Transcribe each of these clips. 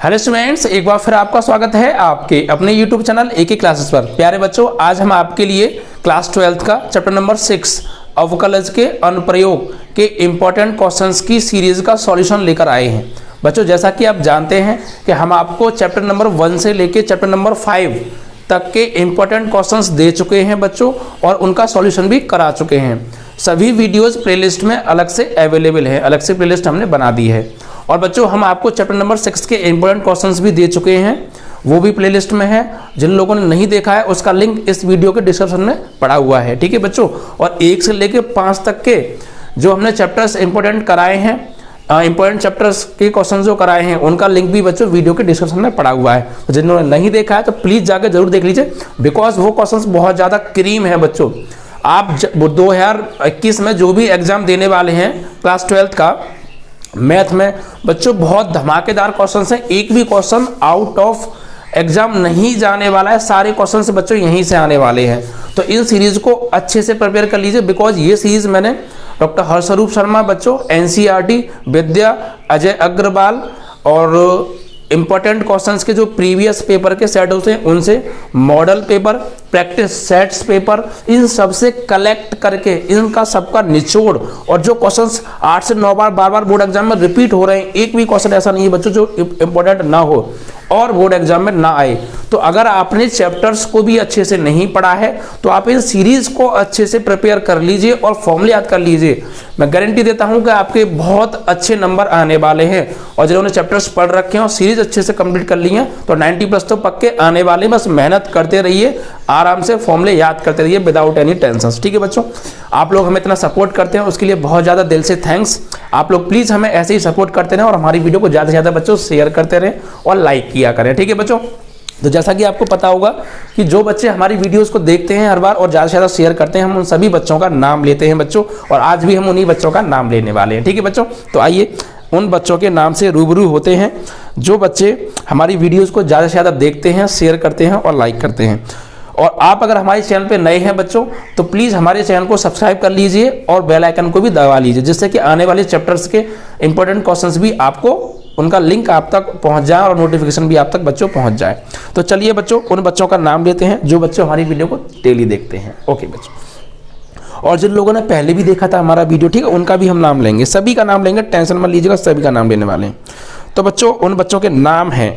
Hello students, एक बार फिर आपका स्वागत है आपके अपने यूट्यूब चैनल एके क्लासेस पर। प्यारे बच्चों, आज हम आपके लिए क्लास 12 का चैप्टर नंबर 6 अवकलज के अनुप्रयोग के इम्पोर्टेंट क्वेश्चंस की सीरीज का सॉल्यूशन लेकर आए हैं। बच्चों, जैसा कि आप जानते हैं कि हम आपको चैप्टर नंबर 1 से लेकर चैप्टर नंबर 5 तक के इम्पोर्टेंट क्वेश्चंस दे चुके हैं बच्चों, और उनका सॉल्यूशन भी करा चुके हैं। सभी वीडियोस प्लेलिस्ट में अलग से अवेलेबल है, अलग से प्लेलिस्ट हमने बना दी है। और बच्चों, हम आपको चैप्टर नंबर 6 के इंपॉर्टेंट क्वेश्चंस भी दे चुके हैं, वो भी प्लेलिस्ट में है। जिन लोगों ने नहीं देखा है उसका लिंक इस वीडियो के डिस्क्रिप्शन में पड़ा हुआ है, ठीक है बच्चों। और 1 से लेकर 5 तक के जो हमने चैप्टर्स इंपॉर्टेंट कराए हैं, इंपॉर्टेंट चैप्टर्स के क्वेश्चन जो कराए हैं, उनका लिंक भी बच्चों वीडियो के डिस्क्रिप्शन में पड़ा हुआ है। तो जिन्होंने नहीं देखा है तो प्लीज़ जाकर जरूर देख लीजिए, बिकॉज वो क्वेश्चन बहुत ज़्यादा क्रीम है बच्चों। आप 2021 में जो भी एग्जाम देने वाले हैं क्लास 12 का मैथ में बच्चों, बहुत धमाकेदार क्वेश्चंस हैं। एक भी क्वेश्चन आउट ऑफ एग्जाम नहीं जाने वाला है, सारे क्वेश्चंस बच्चों यहीं से आने वाले हैं। तो इन सीरीज को अच्छे से प्रिपेयर कर लीजिए, बिकॉज ये सीरीज मैंने डॉक्टर हर्षरूप शर्मा बच्चों, एनसीईआरटी, विद्या, अजय अग्रवाल और इंपॉर्टेंट क्वेश्चंस के जो प्रीवियस पेपर के सेट होते हैं उनसे, model paper, practice sets paper, इन सब से कलेक्ट करके इनका सबका निचोड़, और जो क्वेश्चंस 8 से 9 बार बोर्ड एग्जाम में रिपीट हो रहे हैं, एक भी क्वेश्चन ऐसा नहीं है बच्चों जो इंपॉर्टेंट ना हो और बोर्ड एग्जाम में ना आए। तो अगर आपने चैप्टर्स को भी अच्छे से नहीं पढ़ा है तो आप इन सीरीज को अच्छे से प्रिपेयर कर लीजिए और फॉर्मूले याद कर लीजिए। मैं गारंटी देता हूं कि आपके बहुत अच्छे नंबर आने वाले हैं। और जिन्होंने चैप्टर्स पढ़ रखे हैं और सीरीज अच्छे से कंप्लीट कर ली हैं तो 90+ तो पक्के आने वाले। बस मेहनत करते रहिए, आराम से फॉर्मूले याद करते रहिए विदाउट एनी टेंशन, ठीक है बच्चों। आप लोग हमें इतना सपोर्ट करते हैं उसके लिए बहुत ज़्यादा दिल से थैंक्स। आप लोग प्लीज़ हमें ऐसे ही सपोर्ट करते रहें और हमारी वीडियो को ज़्यादा से ज़्यादा बच्चों शेयर करते रहें और लाइक किया करें, ठीक है बच्चों। तो जैसा कि आपको पता होगा कि जो बच्चे हमारी वीडियोस को देखते हैं हर बार और ज़्यादा से ज़्यादा शेयर करते हैं, हम उन सभी बच्चों का नाम लेते हैं बच्चों, और आज भी हम उन्हीं बच्चों का नाम लेने वाले हैं, ठीक है बच्चों। तो आइए उन बच्चों के नाम से रूबरू होते हैं जो बच्चे हमारी वीडियोस को ज़्यादा से ज़्यादा देखते हैं, शेयर करते हैं और लाइक करते हैं। और आप अगर हमारे चैनल पे नए हैं बच्चों तो प्लीज़ हमारे चैनल को सब्सक्राइब कर लीजिए और बेल आइकन को भी दबा लीजिए, जिससे कि आने वाले चैप्टर्स के इंपॉर्टेंट क्वेश्चंस भी आपको, उनका लिंक आप तक पहुंच जाए और नोटिफिकेशन भी आप तक बच्चों पहुंच जाए। तो चलिए बच्चों, उन बच्चों का नाम लेते हैं जो बच्चों हमारी वीडियो को डेली देखते हैं। ओके बच्चों, और जिन लोगों ने पहले भी देखा था हमारा वीडियो, ठीक है, उनका भी हम नाम लेंगे, सभी का नाम लेंगे, टेंशन मत लीजिएगा, सभी का नाम लेने वाले हैं। तो बच्चों, उन बच्चों के नाम हैं,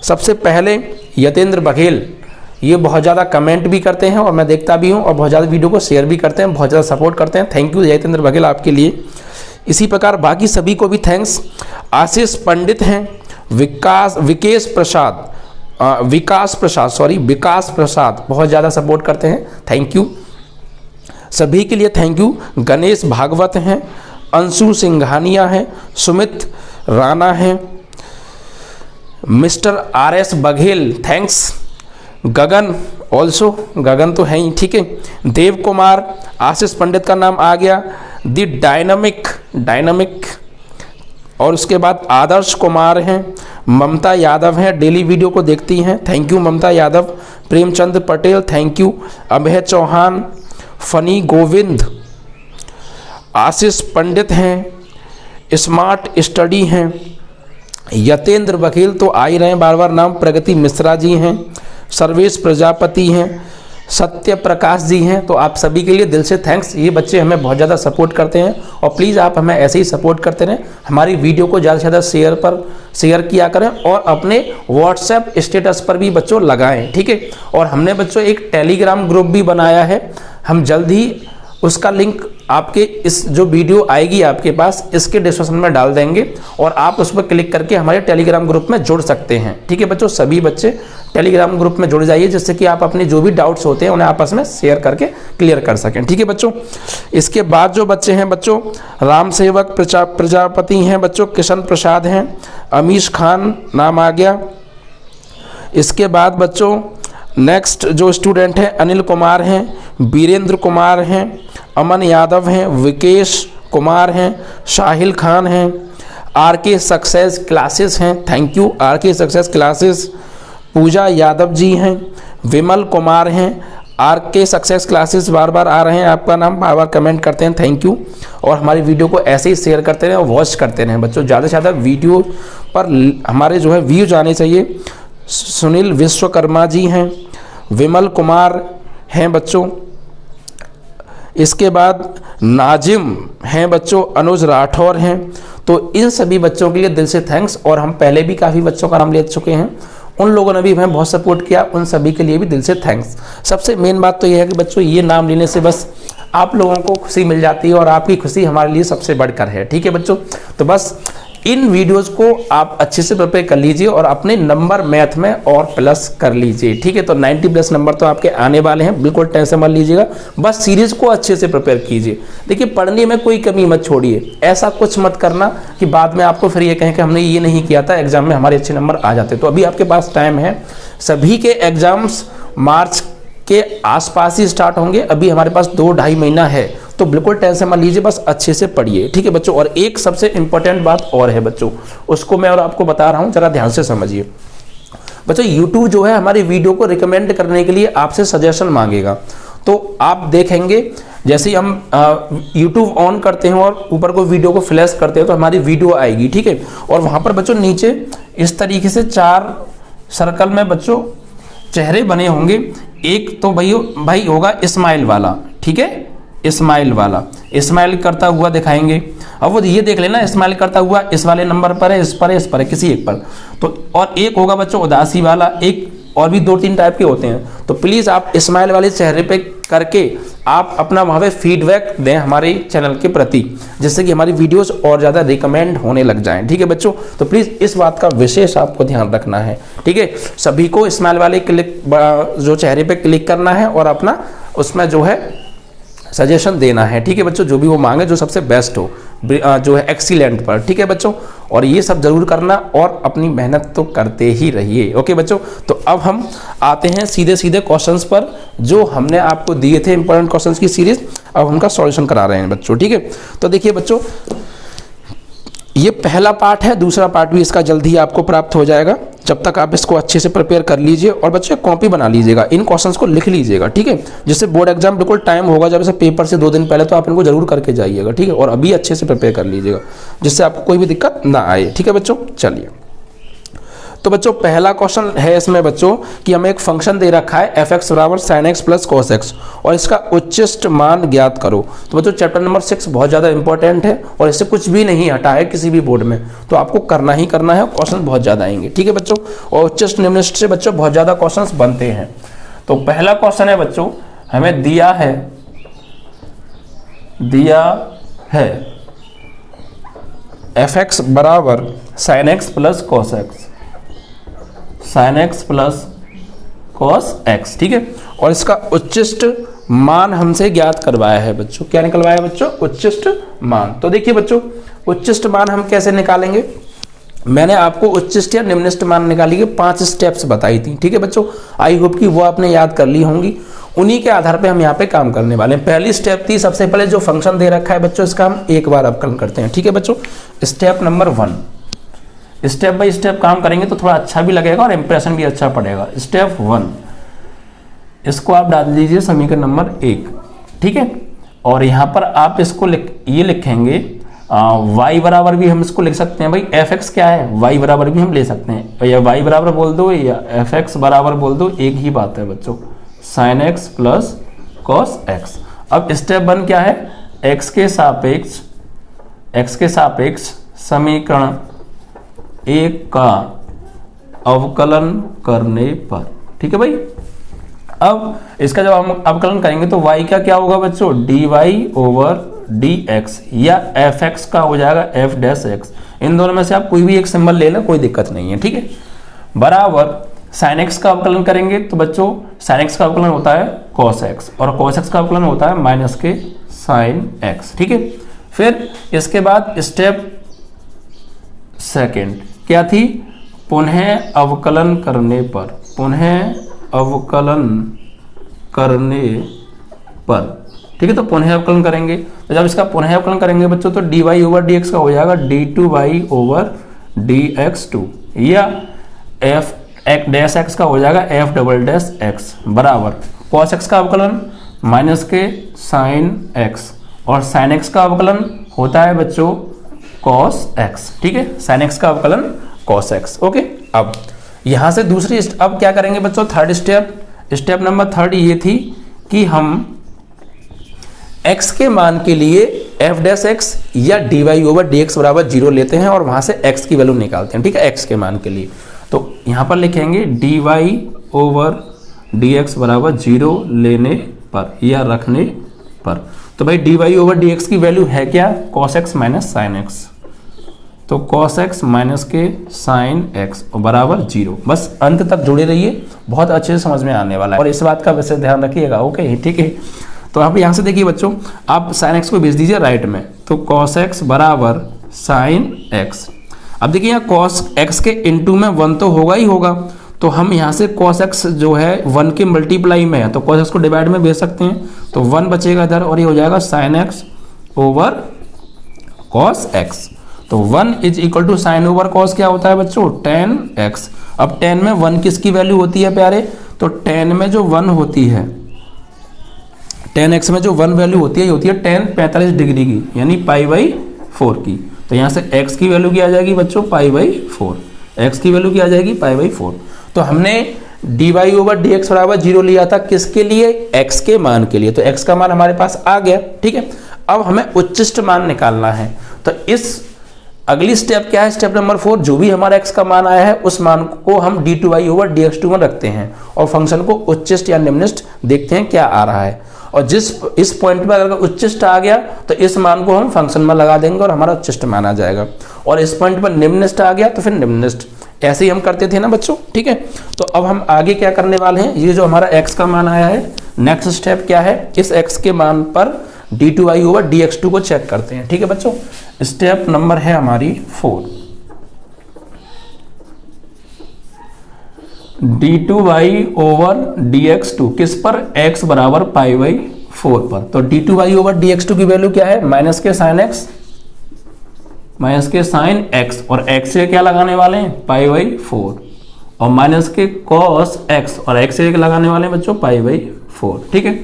सबसे पहले यतेंद्र बघेल। ये बहुत ज़्यादा कमेंट भी करते हैं और मैं देखता भी हूँ, और बहुत ज़्यादा वीडियो को शेयर भी करते हैं, बहुत ज़्यादा सपोर्ट करते हैं। थैंक यू यतेंद्र बघेल आपके लिए। इसी प्रकार बाकी सभी को भी थैंक्स। आशीष पंडित हैं, विकास प्रसाद बहुत ज़्यादा सपोर्ट करते हैं, थैंक यू सभी के लिए, थैंक यू। गणेश भागवत हैं, अंशु सिंघानिया हैं, सुमित राणा हैं, मिस्टर RS बघेल थैंक्स। गगन ऑल्सो, गगन तो है ही, ठीक है। देव कुमार, आशीष पंडित का नाम आ गया। दी डायनामिक, और उसके बाद आदर्श कुमार हैं, ममता यादव हैं, डेली वीडियो को देखती हैं, thank you Mamta Yadav. Premchand Patel thank you. Abhay Chauhan, Phani Govind, Ashish Pandit हैं, स्मार्ट स्टडी हैं, यतेंद्र बघेल तो आ ही रहे हैं बार बार नाम, प्रगति मिश्रा जी हैं, सर्वेश प्रजापति हैं, सत्य प्रकाश जी हैं। तो आप सभी के लिए दिल से थैंक्स। ये बच्चे हमें बहुत ज़्यादा सपोर्ट करते हैं और प्लीज़ आप हमें ऐसे ही सपोर्ट करते रहें। हमारी वीडियो को ज़्यादा से ज़्यादा शेयर किया करें और अपने व्हाट्सएप स्टेटस पर भी बच्चों लगाएं, ठीक है। और हमने बच्चों एक टेलीग्राम ग्रुप भी बनाया है, हम जल्द ही उसका लिंक आपके इस जो वीडियो आएगी आपके पास इसके डिस्क्रिप्शन में डाल देंगे, और आप उस पर क्लिक करके हमारे टेलीग्राम ग्रुप में जुड़ सकते हैं, ठीक है बच्चों। सभी बच्चे टेलीग्राम ग्रुप में जुड़ जाइए, जिससे कि आप अपने जो भी डाउट्स होते हैं उन्हें आपस में शेयर करके क्लियर कर सकें, ठीक है बच्चों। इसके बाद जो बच्चे हैं बच्चों, राम सेवक प्रजापति हैं बच्चों, किशन प्रसाद हैं, अमीश खान नाम आ गया। इसके बाद बच्चों नेक्स्ट जो स्टूडेंट हैं अनिल कुमार हैं, वीरेंद्र कुमार हैं, अमन यादव हैं, विकेश कुमार हैं, साहिल खान हैं, RK सक्सेस क्लासेस हैं, thank you RK success classes. Pooja Yadav ji हैं, विमल कुमार हैं, RK सक्सेस क्लासेस बार बार आ रहे हैं, आपका नाम बार बार कमेंट करते हैं, थैंक यू। और हमारी वीडियो को ऐसे ही शेयर करते रहें और वॉच करते रहें बच्चों, ज़्यादा से ज़्यादा वीडियो पर हमारे जो है व्यूज आने चाहिए। सुनील विश्वकर्मा जी हैं, विमल कुमार हैं बच्चों, इसके बाद नाजिम हैं बच्चों, अनुज राठौर हैं। तो इन सभी बच्चों के लिए दिल से थैंक्स। और हम पहले भी काफ़ी बच्चों का नाम ले चुके हैं, उन लोगों ने भी हमें बहुत सपोर्ट किया, उन सभी के लिए भी दिल से थैंक्स। सबसे मेन बात तो ये है कि बच्चों ये नाम लेने से बस आप लोगों को खुशी मिल जाती है और आपकी खुशी हमारे लिए सबसे बढ़कर है। ठीक है बच्चों, तो बस इन वीडियोस को आप अच्छे से प्रिपेयर कर लीजिए और अपने नंबर मैथ में और प्लस कर लीजिए। ठीक है, तो 90 प्लस नंबर तो आपके आने वाले हैं, बिल्कुल टेंशन मत लीजिएगा। बस सीरीज को अच्छे से प्रिपेयर कीजिए। देखिए पढ़ने में कोई कमी मत छोड़िए, ऐसा कुछ मत करना कि बाद में आपको फिर ये कहें कि हमने ये नहीं किया था, एग्जाम में हमारे अच्छे नंबर आ जाते। तो अभी आपके पास टाइम है, सभी के एग्जाम्स मार्च के आसपास ही स्टार्ट होंगे। अभी हमारे पास 2-2.5 महीना है, तो बिल्कुल टेंशन मत लीजिए, बस अच्छे से पढ़िए। ठीक है बच्चों, और एक सबसे इंपॉर्टेंट बात और है बच्चों, उसको मैं और आपको बता रहा हूँ, जरा ध्यान से समझिए। बच्चों YouTube जो है हमारी वीडियो को रिकमेंड करने के लिए आपसे सजेशन मांगेगा। तो आप देखेंगे जैसे ही हम YouTube ऑन करते हैं और ऊपर को वीडियो को फ्लैश करते हैं तो हमारी वीडियो आएगी। ठीक है, और वहाँ पर बच्चों नीचे इस तरीके से 4 सर्कल में बच्चों चेहरे बने होंगे। एक तो भाई होगा स्माइल वाला, ठीक है, स्माइल वाला, स्माइल करता हुआ दिखाएंगे। अब वो ये देख लेना स्माइल करता हुआ इस वाले नंबर पर है, इस पर है, इस पर है, किसी एक पर। तो और एक होगा बच्चों उदासी वाला, एक और भी 2-3 टाइप के होते हैं। तो प्लीज़ आप स्माइल वाले चेहरे पे करके आप अपना वहाँ पे फीडबैक दें हमारे चैनल के प्रति, जिससे कि हमारी वीडियोस और ज़्यादा रिकमेंड होने लग जाएं। ठीक है बच्चों, तो प्लीज़ इस बात का विशेष आपको ध्यान रखना है। ठीक है, सभी को स्माइल वाले क्लिक जो चेहरे पे क्लिक करना है और अपना उसमें जो है सजेशन देना है। ठीक है बच्चों, जो भी वो मांगे जो सबसे बेस्ट हो, जो है एक्सीलेंट पर। ठीक है बच्चों, और ये सब जरूर करना और अपनी मेहनत तो करते ही रहिए। ओके बच्चों, तो अब हम आते हैं सीधे सीधे क्वेश्चंस पर जो हमने आपको दिए थे, इंपॉर्टेंट क्वेश्चंस की सीरीज। अब उनका सॉल्यूशन करा रहे हैं बच्चों। ठीक है, तो देखिए बच्चों ये पहला पार्ट है, दूसरा पार्ट भी इसका जल्दी ही आपको प्राप्त हो जाएगा। जब तक आप इसको अच्छे से प्रिपेयर कर लीजिए और बच्चे कॉपी बना लीजिएगा, इन क्वेश्चंस को लिख लीजिएगा। ठीक है, जिससे बोर्ड एग्जाम बिल्कुल टाइम होगा जब इसे पेपर से 2 दिन पहले, तो आप इनको जरूर करके जाइएगा। ठीक है, और अभी अच्छे से प्रिपेयर कर लीजिएगा जिससे आपको कोई भी दिक्कत ना आए। ठीक है बच्चों, चलिए तो बच्चों पहला क्वेश्चन है इसमें बच्चों कि हमें एक फंक्शन दे रखा है f(x) बराबर sin x plus cos x और इसका उच्चिष्ट मान ज्ञात करो। तो बच्चों चैप्टर नंबर 6 बहुत ज़्यादा इंपॉर्टेंट है और इससे कुछ भी नहीं हटा है किसी भी बोर्ड में, तो आपको करना ही करना है। क्वेश्चन बहुत ज़्यादा आएंगे। ठीक है बच्चों, और उच्चिष्ट निम्निष्ट से बच्चों बहुत ज़्यादा क्वेश्चन बनते हैं। तो पहला क्वेश्चन है बच्चों, हमें दिया है f(x) बराबर sin x plus cos x, sin x plus cos x। ठीक है, और इसका उच्चिष्ट मान हमसे ज्ञात करवाया है बच्चों। क्या निकलवाया है बच्चों? उच्चिष्ट मान। तो देखिए बच्चों उच्चिष्ट मान हम कैसे निकालेंगे, मैंने आपको उच्चिष्ट या निम्निष्ट मान निकालने के 5 स्टेप्स बताई थी। ठीक है बच्चों, आई होप कि वो आपने याद कर ली होंगी। उन्हीं के आधार पे हम यहाँ पे काम करने वाले हैं। पहली स्टेप थी, सबसे पहले जो फंक्शन दे रखा है बच्चों इसका हम एक बार अवकलन करते हैं। ठीक है बच्चों, step number 1, step by step काम करेंगे तो थोड़ा अच्छा भी लगेगा और इंप्रेशन भी अच्छा पड़ेगा। स्टेप 1, इसको आप डाल दीजिए समीकरण नंबर 1। ठीक है, और यहाँ पर आप इसको ये लिखेंगे y बराबर भी हम इसको लिख सकते हैं। भाई f(x) क्या है, y बराबर भी हम ले सकते हैं, या y बराबर बोल दो या f(x) बराबर बोल दो, एक ही बात है बच्चों, sin x plus cos x। अब स्टेप 1 क्या है, x के सापेक्ष समीकरण 1 का अवकलन करने पर। ठीक है भाई, अब इसका जब हम अवकलन करेंगे तो y का क्या होगा बच्चों, dy ओवर dx, या f(x) का हो जाएगा f'(x). इन दोनों में से आप कोई भी एक सिंबल ले लें, कोई दिक्कत नहीं है। ठीक है, बराबर sin x का अवकलन करेंगे तो बच्चों sin x का अवकलन होता है cos x और cos x का अवकलन होता है माइनस के sin x। ठीक है, फिर इसके बाद स्टेप 2 क्या थी, पुनः अवकलन करने पर। ठीक है, तो पुनः अवकलन करेंगे, तो जब इसका पुनः अवकलन करेंगे बच्चों तो dy ओवर dx का हो जाएगा d2y ओवर dx2, या f(x) का हो जाएगा f'(x) बराबर cos x का अवकलन माइनस के sin x, और sin x का अवकलन होता है बच्चों cos x। ठीक है, sin x का अवकलन cos x। ओके, अब यहाँ से दूसरी अब क्या करेंगे बच्चों, थर्ड स्टेप नंबर थर्ड ये थी कि हम x के मान के लिए f डैश x या dy ओवर dx बराबर 0 लेते हैं और वहाँ से x की वैल्यू निकालते हैं। ठीक है, x के मान के लिए तो यहाँ पर लिखेंगे dy ओवर dx बराबर 0 लेने पर या रखने पर। तो भाई dy ओवर dx की वैल्यू है क्या, cos x minus sine x। तो cos x माइनस के साइन x बराबर 0। बस अंत तक जुड़े रहिए, बहुत अच्छे से समझ में आने वाला है और इस बात का वैसे ध्यान रखिएगा। ओके, ठीक है। तो आप यहाँ से देखिए बच्चों, आप साइन x को भेज दीजिए राइट में, तो cos x बराबर साइन x। अब देखिए यहाँ cos x के इनटू में 1 तो होगा ही होगा, तो हम यहाँ से cos x जो है 1 के मल्टीप्लाई में है तो cos x को डिवाइड में भेज सकते हैं, तो 1 बचेगा इधर और ये हो जाएगा sin x over cos x। तो 1 is equal to sine over cos क्या होता है बच्चों, tan x। अब tan में 1 किसकी वैल्यू होती है प्यारे, तो tan में जो 1 होती है, tan x में जो 1 वैल्यू होती है ये होती है tan 45 डिग्री की, यानी π/4 की। तो यहाँ से x की वैल्यू क्या आ जाएगी बच्चों, π/4। x की वैल्यू क्या आ जाएगी, π/4। तो हमने dy ओवर dx बराबर 0 लिया था किसके लिए, x के मान के लिए, तो x का मान हमारे पास आ गया। ठीक है, अब हमें उच्चिष्ट मान निकालना है। तो इस अगली स्टेप क्या है, स्टेप नंबर 4, जो भी हमारा x का मान आया है उस मान को हम dy ओवर dx2 में रखते हैं और फंक्शन को उच्चिष्ट या निम्निष्ट देखते हैं क्या आ रहा है। और इस पॉइंट पर अगर उच्चिष्ट आ गया तो इस मान को हम फंक्शन में लगा देंगे और हमारा उच्चिष्ट मान आ जाएगा, और इस पॉइंट पर निम्निष्ट आ गया तो फिर निम्निष्ट। ऐसे ही हम करते थे ना बच्चों। ठीक है, तो अब हम आगे क्या करने वाले हैं, ये जो हमारा x का मान आया है, नेक्स्ट स्टेप क्या है, इस x के मान पर d2y ओवर dx2 को चेक करते हैं। ठीक है बच्चों, स्टेप नंबर है हमारी 4। d2y ओवर dx2 किस पर, x बराबर π/4 पर। तो d2y ओवर dx2 की वैल्यू क्या है, माइनस के साइन x और x से क्या लगाने वाले हैं, π/4 और माइनस के cos x और x से लगाने वाले हैं बच्चों π/4। ठीक है,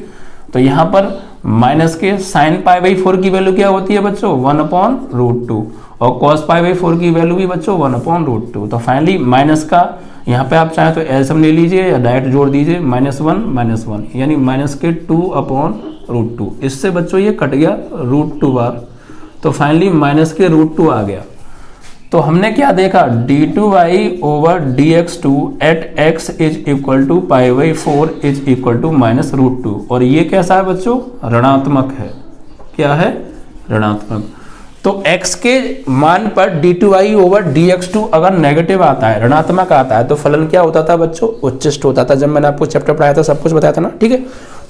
तो यहाँ पर माइनस के साइन π/4 की वैल्यू क्या होती है बच्चों, 1/√2 और cos π/4 की वैल्यू भी बच्चों 1/√2। तो फाइनली माइनस का यहाँ पे आप चाहे तो एलसीएम ले लीजिए या डायरेक्ट जोड़ दीजिए, -1 यानी माइनस के 2/√2। इससे बच्चों ये कट गया √2 बार, तो फाइनली माइनस के √2 आ गया। तो हमने क्या देखा, d2y over dx2 at x is equal to π/4 is equal to -√2, और ये कैसा है बच्चों, ऋणात्मक है। क्या है, ऋणात्मक। तो x के मान पर d2y ओवर dx2 अगर नेगेटिव आता है, ऋणात्मक आता है, तो फलन क्या होता था बच्चों, उच्चिष्ट होता था। जब मैंने आपको चैप्टर पढ़ाया था सब कुछ बताया था ना। ठीक है,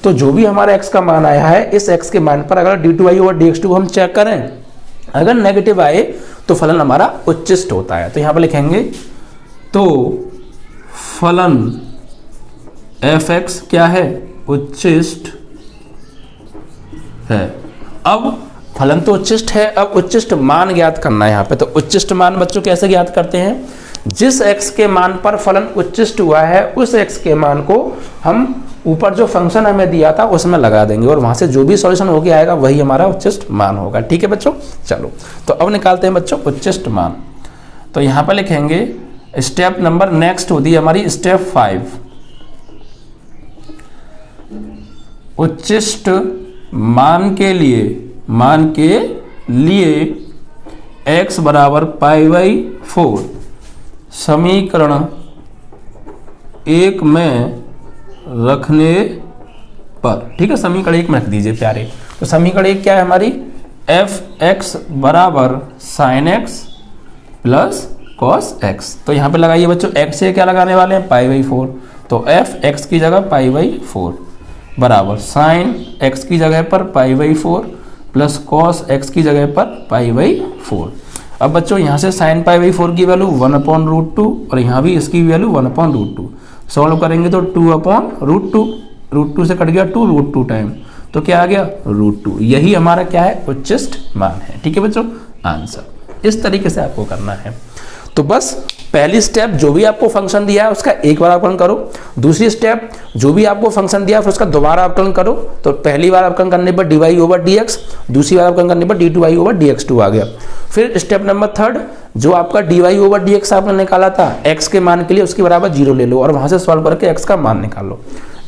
तो जो भी हमारा x का मान आया है, इस x के मान पर अगर d2y ओवर dx2 को हम चेक करें, अगर नेगेटिव आए तो फलन हमारा उच्चिष्ट होता है। तो यहाँ पर लिखेंगे, तो फलन f(x) क्या है, उच्चिष्ट है। अब फलन तो उच्चिष्ट है, अब उच्चिष्ट मान ज्ञात करना है यहाँ पे। तो उच्चिष्ट मान बच्चों कैसे ज्ञात करते हैं, जिस x के मान पर फलन उच्चिष्ट हुआ है उस x के मान को हम ऊपर जो फंक्शन हमें दिया था उसमें लगा देंगे और वहां से जो भी सॉल्यूशन होके आएगा वही हमारा उच्चिष्ट मान होगा। ठीक है बच्चों, चलो तो अब निकालते हैं बच्चों उच्चिष्ट मान। तो यहाँ पर लिखेंगे स्टेप नंबर नेक्स्ट होती है हमारी स्टेप 5। उच्चिष्ट मान के लिए x बराबर π/4 समीकरण 1 में रखने पर। ठीक है, समीकरण 1 में रख दीजिए प्यारे। तो समीकरण 1 क्या है हमारी, f(x) बराबर sin x plus cos x। तो यहाँ पे लगाइए बच्चों, x से क्या लगाने वाले हैं, π/4। तो f(x) की जगह π/4 बराबर sin x की जगह पर π/4 प्लस cos x की जगह पर π/4। अब बच्चों यहाँ से sin π/4 की वैल्यू 1/√2 और यहाँ भी इसकी वैल्यू 1/√2। सॉल्व करेंगे तो 2/√2, √2 से कट गया 2√2 टाइम, तो क्या आ गया, √2। यही हमारा क्या है, उच्चिष्ट मान है। ठीक है बच्चों, आंसर इस तरीके से आपको करना है। तो बस पहली स्टेप जो भी आपको फंक्शन दिया है उसका एक बार अवकलन करो, दूसरी स्टेप जो भी आपको फंक्शन दिया है उसका दोबारा अवकलन करो। तो पहली बार अवकलन करने पर dy ओवर dx, दूसरी बार अवकलन करने पर d2y ओवर dx2 आ गया। फिर स्टेप नंबर थर्ड, जो आपका dy ओवर dx आपने निकाला था x के मान के लिए, उसके बराबर 0 ले लो और वहां से सॉल्व करके x का मान निकाल लो।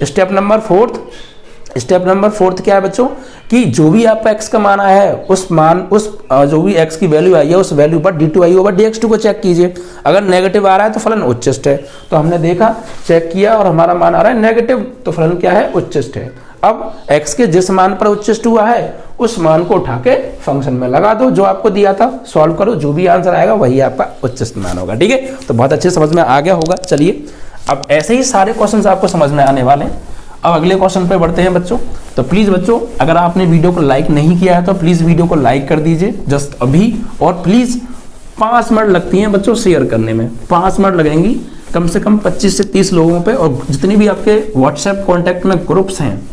स्टेप नंबर फोर्थ क्या है बच्चों कि जो भी आपका x का मान आया है उस जो भी x की वैल्यू आई है उस वैल्यू पर d2y ओवर dx2 को चेक कीजिए। अगर नेगेटिव आ रहा है तो फलन उच्चिष्ट है, तो हमने देखा चेक किया और हमारा मान आ रहा है नेगेटिव, तो फलन क्या है, उच्चिष्ट है। अब x के जिस मान पर उच्चिष्ट हुआ है उस मान को उठा के फंक्शन में लगा दो जो आपको दिया था, सॉल्व करो, जो भी आंसर आएगा वही आपका उच्चिष्ट मान होगा। ठीक है, तो बहुत अच्छे समझ में आ गया होगा। चलिए अब ऐसे ही सारे क्वेश्चन आपको समझ में आने वाले हैं। अब अगले क्वेश्चन पे बढ़ते हैं बच्चों। तो प्लीज बच्चों अगर आपने वीडियो को लाइक नहीं किया है तो प्लीज वीडियो को लाइक कर दीजिए जस्ट अभी, और प्लीज 5 मिनट लगती हैं बच्चों शेयर करने में, 5 मिनट लगेंगी कम से कम 25 से 30 लोगों पे, और जितनी भी आपके व्हाट्सएप कॉन्टैक्ट में ग्रुप्स हैं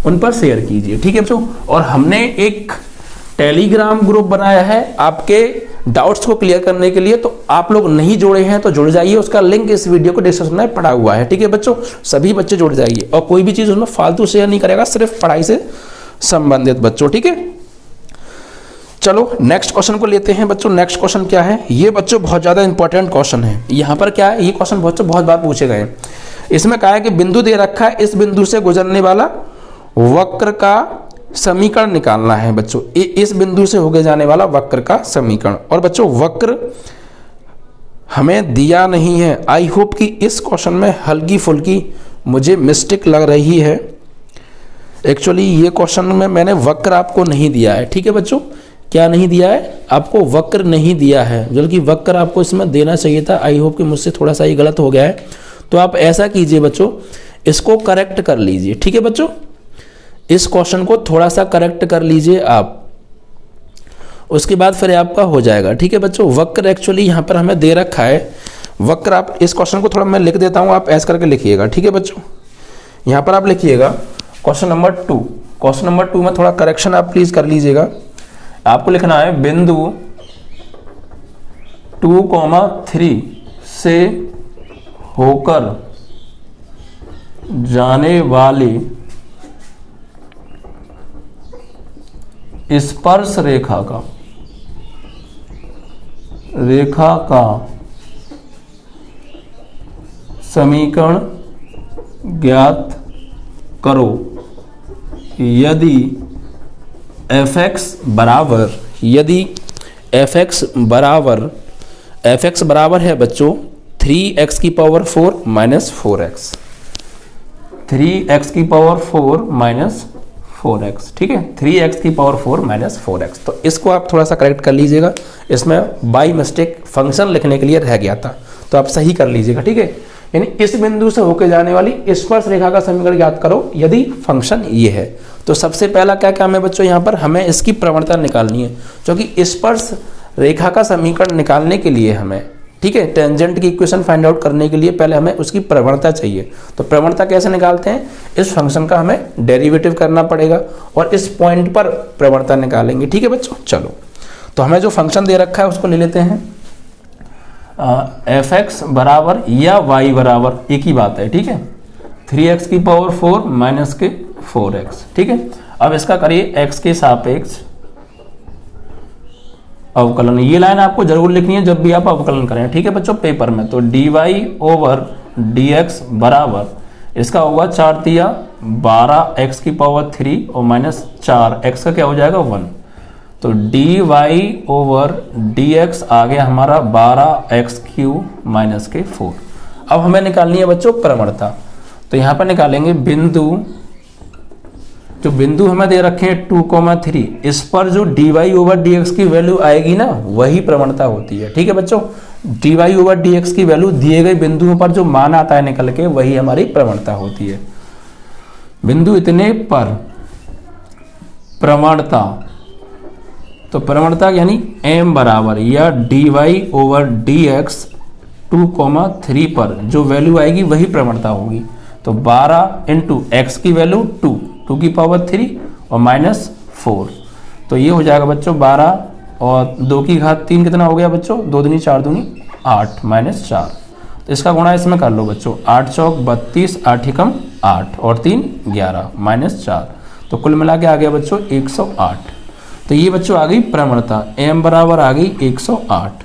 उन पर शेयर कीजिए। ठीक है बच्चों, और हमने एक टेलीग्राम ग्रुप बनाया है आपके डाउट्स को क्लियर करने के लिए, तो आप लोग नहीं जुड़े हैं तो जुड़ जाइए, उसका लिंक इस वीडियो को डिस्क्रिप्शन में पड़ा हुआ है। ठीक है बच्चों, सभी बच्चे जुड़ जाइए और कोई भी चीज उसमें फालतू शेयर नहीं करेगा, सिर्फ पढ़ाई से संबंधित बच्चों। ठीक है, चलो नेक्स्ट क्वेश्चन को लेते हैं बच्चों। नेक्स्ट क्वेश्चन क्या है, ये बच्चों बहुत ज्यादा इंपॉर्टेंट क्वेश्चन है। यहाँ पर क्या है, ये क्वेश्चन बहुत बार पूछे गए। इसमें कहा है कि बिंदु दे रखा है, इस बिंदु से गुजरने वाला वक्र का समीकरण निकालना है बच्चों, इस बिंदु से होके जाने वाला वक्र का समीकरण। और बच्चों वक्र हमें दिया नहीं है। आई होप कि इस क्वेश्चन में हल्की फुल्की मुझे मिस्टेक लग रही है। एक्चुअली ये क्वेश्चन में मैंने वक्र आपको नहीं दिया है। ठीक है बच्चों, क्या नहीं दिया है, आपको वक्र नहीं दिया है, बल्कि वक्र आपको इसमें देना चाहिए था। आई होप कि मुझसे थोड़ा सा ये गलत हो गया है, तो आप ऐसा कीजिए बच्चों, इसको करेक्ट कर लीजिए। ठीक है बच्चों, इस क्वेश्चन को थोड़ा सा करेक्ट कर लीजिए आप, उसके बाद फिर आपका हो जाएगा। ठीक है बच्चों, वक्र एक्चुअली यहाँ पर हमें दे रखा है वक्र। आप इस क्वेश्चन को थोड़ा मैं लिख देता हूँ, आप ऐसा करके लिखिएगा। ठीक है बच्चों, यहाँ पर आप लिखिएगा क्वेश्चन नंबर 2। क्वेश्चन नंबर 2 में थोड़ा करेक्शन आप प्लीज कर लीजिएगा। आपको लिखना है बिंदु 2,3 से होकर जाने वाली स्पर्श रेखा का समीकरण ज्ञात करो यदि fx बराबर है बच्चों 3x की पावर 4 माइनस 4x, 3x की पावर 4 माइनस 4x। ठीक है, 3x की पावर 4 माइनस 4x। तो इसको आप थोड़ा सा करेक्ट कर लीजिएगा, इसमें बाई मिस्टेक फंक्शन लिखने के लिए रह गया था, तो आप सही कर लीजिएगा। ठीक है, यानी इस बिंदु से होकर जाने वाली स्पर्श रेखा का समीकरण ज्ञात करो यदि फंक्शन ये है। तो सबसे पहला क्या काम है बच्चों, यहाँ पर हमें इसकी प्रवणता निकालनी है, क्योंकि स्पर्श रेखा का समीकरण निकालने के लिए हमें, ठीक है, टेंजेंट की इक्वेशन फाइंड आउट करने के लिए पहले हमें उसकी प्रवणता चाहिए। तो प्रवणता कैसे निकालते हैं, इस फंक्शन का हमें डेरिवेटिव करना पड़ेगा और इस पॉइंट पर प्रवणता निकालेंगे। ठीक है बच्चों, चलो तो हमें जो फंक्शन दे रखा है उसको ले लेते हैं। fx बराबर या y बराबर एक ही बात है। ठीक है, 3x की पावर 4 माइनस के 4x। ठीक है, अब इसका करिए x के सापेक्ष अवकलन। ये लाइन आपको जरूर लिखनी है जब भी आप अवकलन करें। ठीक है बच्चों, पेपर में तो dy ओवर dx बराबर इसका होगा 4 तिया 12 x की पावर 3 और माइनस 4 x का क्या हो जाएगा 1। तो dy ओवर dx आ गया हमारा 12x³ माइनस के 4। अब हमें निकालनी है बच्चों प्रवणता, तो यहाँ पर निकालेंगे बिंदु, जो बिंदु हमें दे रखे हैं 2,3, इस पर जो dy ओवर dx की वैल्यू आएगी ना वही प्रवणता होती है। ठीक है बच्चों, dy ओवर dx की वैल्यू दिए गए बिंदुओं पर जो मान आता है निकल के वही हमारी प्रवणता होती है। बिंदु इतने पर प्रवणता, तो प्रवणता यानी m बराबर या dy ओवर dx 2,3 पर जो वैल्यू आएगी वही प्रवणता होगी। तो 12 इंटू एक्स की वैल्यू 2 की पावर 3 और माइनस 4, तो ये हो जाएगा बच्चों 12 और 2 की घात 3 कितना हो गया बच्चों, 2 दूनी 4 दूनी 8 माइनस 4, तो इसका गुणा इसमें कर लो बच्चों, 8 चौक 32, 8 एकम 8 और 3 11 माइनस 4, तो कुल मिला के आ गया बच्चों 108। तो ये बच्चों आ गई प्रवणता, m बराबर आ गई 108।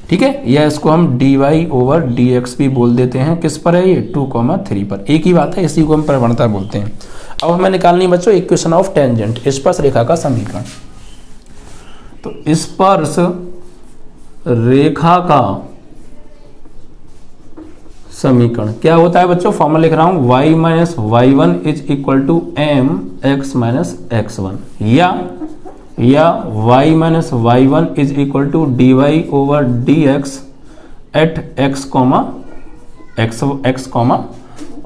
ठीक है, या इसको हम dy/dx भी बोल देते हैं, किस पर है ये 2,3 पर, एक ही बात है, इसी को हम प्रवणता बोलते हैं। अब हमें निकालनी बच्चों इक्वेशन ऑफ टेंजेंट, स्पर्श रेखा का समीकरण। तो स्पर्श रेखा का समीकरण क्या होता है बच्चों, फॉर्मूला लिख रहा हूं, y minus y1 is equal to m x minus x1, या y minus y1 is equal to dy/dx at x comma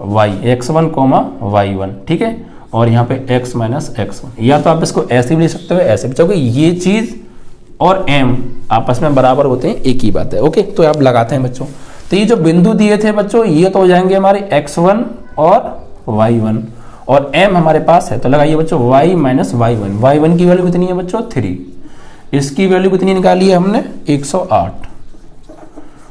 y, x1 y1, ठीक है, और यहाँ पे x माइनस x1, या तो आप इसको ऐसे भी ले सकते हो, ऐसे भी, क्योंकि ये चीज और m आपस में बराबर होते हैं, एक ही बात है। ओके, तो आप लगाते हैं बच्चों, तो ये जो बिंदु दिए थे बच्चों, ये तो हो जाएंगे हमारे x1 और y1, और m हमारे पास है, तो लगाइए बच्चों y माइनस y1, y1 की वैल्यू कितनी है बच्चों 3, इसकी वैल्यू कितनी निकाली है हमने 108,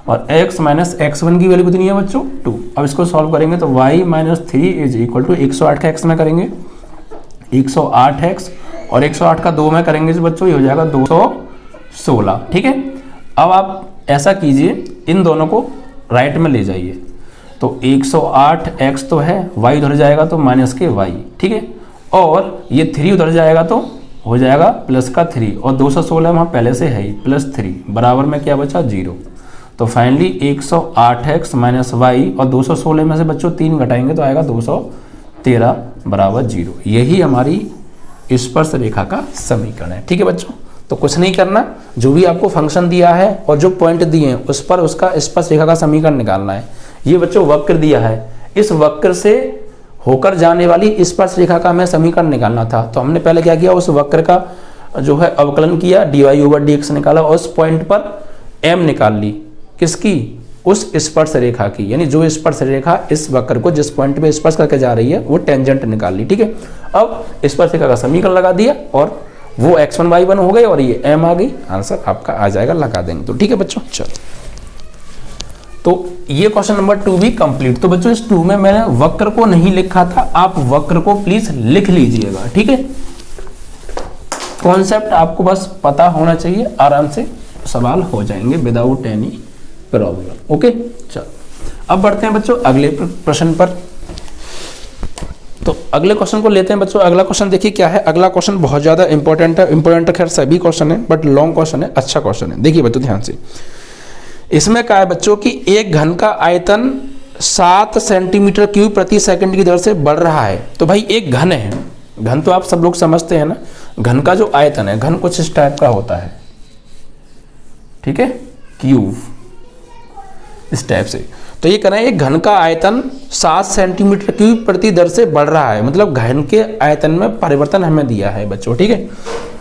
और x माइनस x1 की वैल्यू कितनी है बच्चों 2। अब इसको सॉल्व करेंगे तो y minus 3 is equal to 108 का x में करेंगे 108x, और 108 का 2 में करेंगे तो बच्चों ये हो जाएगा 216। ठीक है, अब आप ऐसा कीजिए, इन दोनों को राइट में ले जाइए, तो 108x तो है, y उधर जाएगा तो माइनस के y, ठीक है, और ये 3 उधर जाएगा तो हो जाएगा प्लस का 3, और 216 वहाँ पहले से है ही, प्लस 3 बराबर में क्या बचा 0। तो फाइनली 108x माइनस y, और 216 में से बच्चों 3 घटाएंगे तो आएगा 213 बराबर 0। यही हमारी स्पर्श रेखा का समीकरण है। ठीक है बच्चों, तो कुछ नहीं करना, जो भी आपको फंक्शन दिया है और जो पॉइंट दिए हैं उस पर उसका स्पर्श रेखा का समीकरण निकालना है। ये बच्चों वक्र दिया है, इस वक्र से होकर जाने वाली स्पर्श रेखा का हमें समीकरण निकालना था, तो हमने पहले क्या किया, उस वक्र का जो है अवकलन किया, dy/dx निकाला, और उस पॉइंट पर m निकाल ली, किसकी, उस स्पर्श रेखा की, यानी जो स्पर्श रेखा इस वक्र को जिस पॉइंट पे स्पर्श करके जा रही है वो टेंजेंट निकाल ली। ठीक है, अब स्पर्श रेखा का समीकरण लगा दिया और वो x1 y1 हो गए और ये m आ गई, आंसर आपका आ जाएगा, लगा देंगे तो। ठीक है बच्चों, चलो, तो ये क्वेश्चन नंबर 2 भी कंप्लीट। तो बच्चों इस 2 में मैंने वक्र को नहीं लिखा था, आप वक्र को प्लीज लिख लीजिएगा। ठीक है, कॉन्सेप्ट आपको बस पता होना चाहिए, आराम से सवाल हो जाएंगे विदाउट एनी प्रॉब्लम। ओके, चलो अब बढ़ते हैं बच्चों अगले प्रश्न पर। तो अगले क्वेश्चन को लेते हैं बच्चों। अगला क्वेश्चन देखिए क्या है, अगला क्वेश्चन बहुत ज्यादा इंपॉर्टेंट है, इंपॉर्टेंट खैर सभी क्वेश्चन है, बट लॉन्ग क्वेश्चन है, अच्छा क्वेश्चन है। देखिए बच्चों ध्यान से, इसमें क्या है बच्चों कि एक घन का आयतन 7 सेंटीमीटर क्यूब प्रति सेकंड की दर से बढ़ रहा है। तो भाई एक घन है, घन तो आप सब लोग समझते हैं ना, घन का जो आयतन है, घन कुछ इस टाइप का होता है, ठीक है, क्यूब इस टाइप से। तो ये कह रहे हैं एक घन का आयतन 7 सेंटीमीटर क्यूब प्रति दर से बढ़ रहा है, मतलब घन के आयतन में परिवर्तन हमें दिया है बच्चों। ठीक है,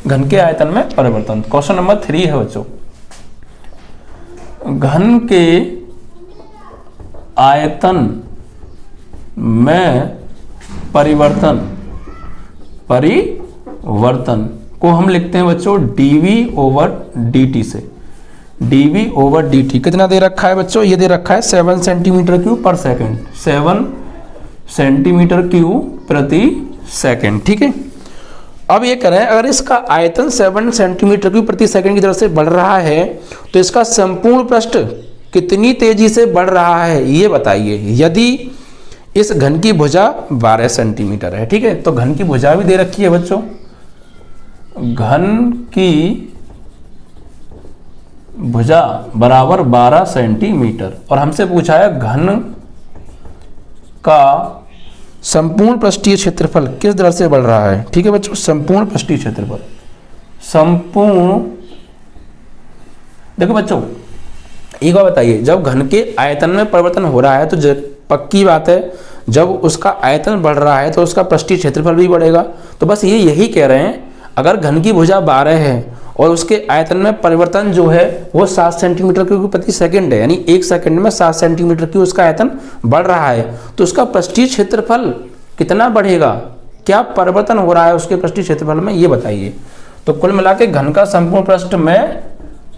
घन के आयतन में परिवर्तन, क्वेश्चन नंबर 3 है बच्चों, घन के आयतन में परिवर्तन को हम लिखते हैं बच्चों dv/dt से। dv/dt कितना दे रखा है बच्चों, ये दे रखा है 7 सेंटीमीटर क्यूब पर सेकंड, 7 सेंटीमीटर क्यूब प्रति सेकंड। ठीक है, अब ये करें, अगर इसका आयतन 7 सेंटीमीटर क्यूब प्रति सेकंड की तरफ से बढ़ रहा है तो इसका संपूर्ण पृष्ठ कितनी तेजी से बढ़ रहा है ये बताइए। यदि इस घन की भुजा 12 सेंटीमीटर है, ठीक है, तो घन की भुजा भी दे रखी है बच्चों, घन की भुजा बराबर 12 सेंटीमीटर, और हमसे पूछा है घन का संपूर्ण पृष्ठीय क्षेत्रफल किस दर से बढ़ रहा है। ठीक है बच्चों, संपूर्ण पृष्ठीय क्षेत्रफल, संपूर्ण, देखो बच्चों एक बार बताइए, जब घन के आयतन में परिवर्तन हो रहा है तो पक्की बात है जब उसका आयतन बढ़ रहा है तो उसका पृष्ठीय क्षेत्रफल भी बढ़ेगा। तो बस ये यही कह रहे हैं, अगर घन की भुजा 12 है और उसके आयतन में परिवर्तन जो है वो 7 सेंटीमीटर क्यूब प्रति सेकंड है, यानी 1 सेकंड में 7 सेंटीमीटर क्यूब उसका आयतन बढ़ रहा है, तो उसका पृष्ठीय क्षेत्रफल कितना बढ़ेगा, क्या परिवर्तन हो रहा है उसके पृष्ठीय क्षेत्रफल में, ये बताइए। तो कुल मिला के घन का संपूर्ण पृष्ठ में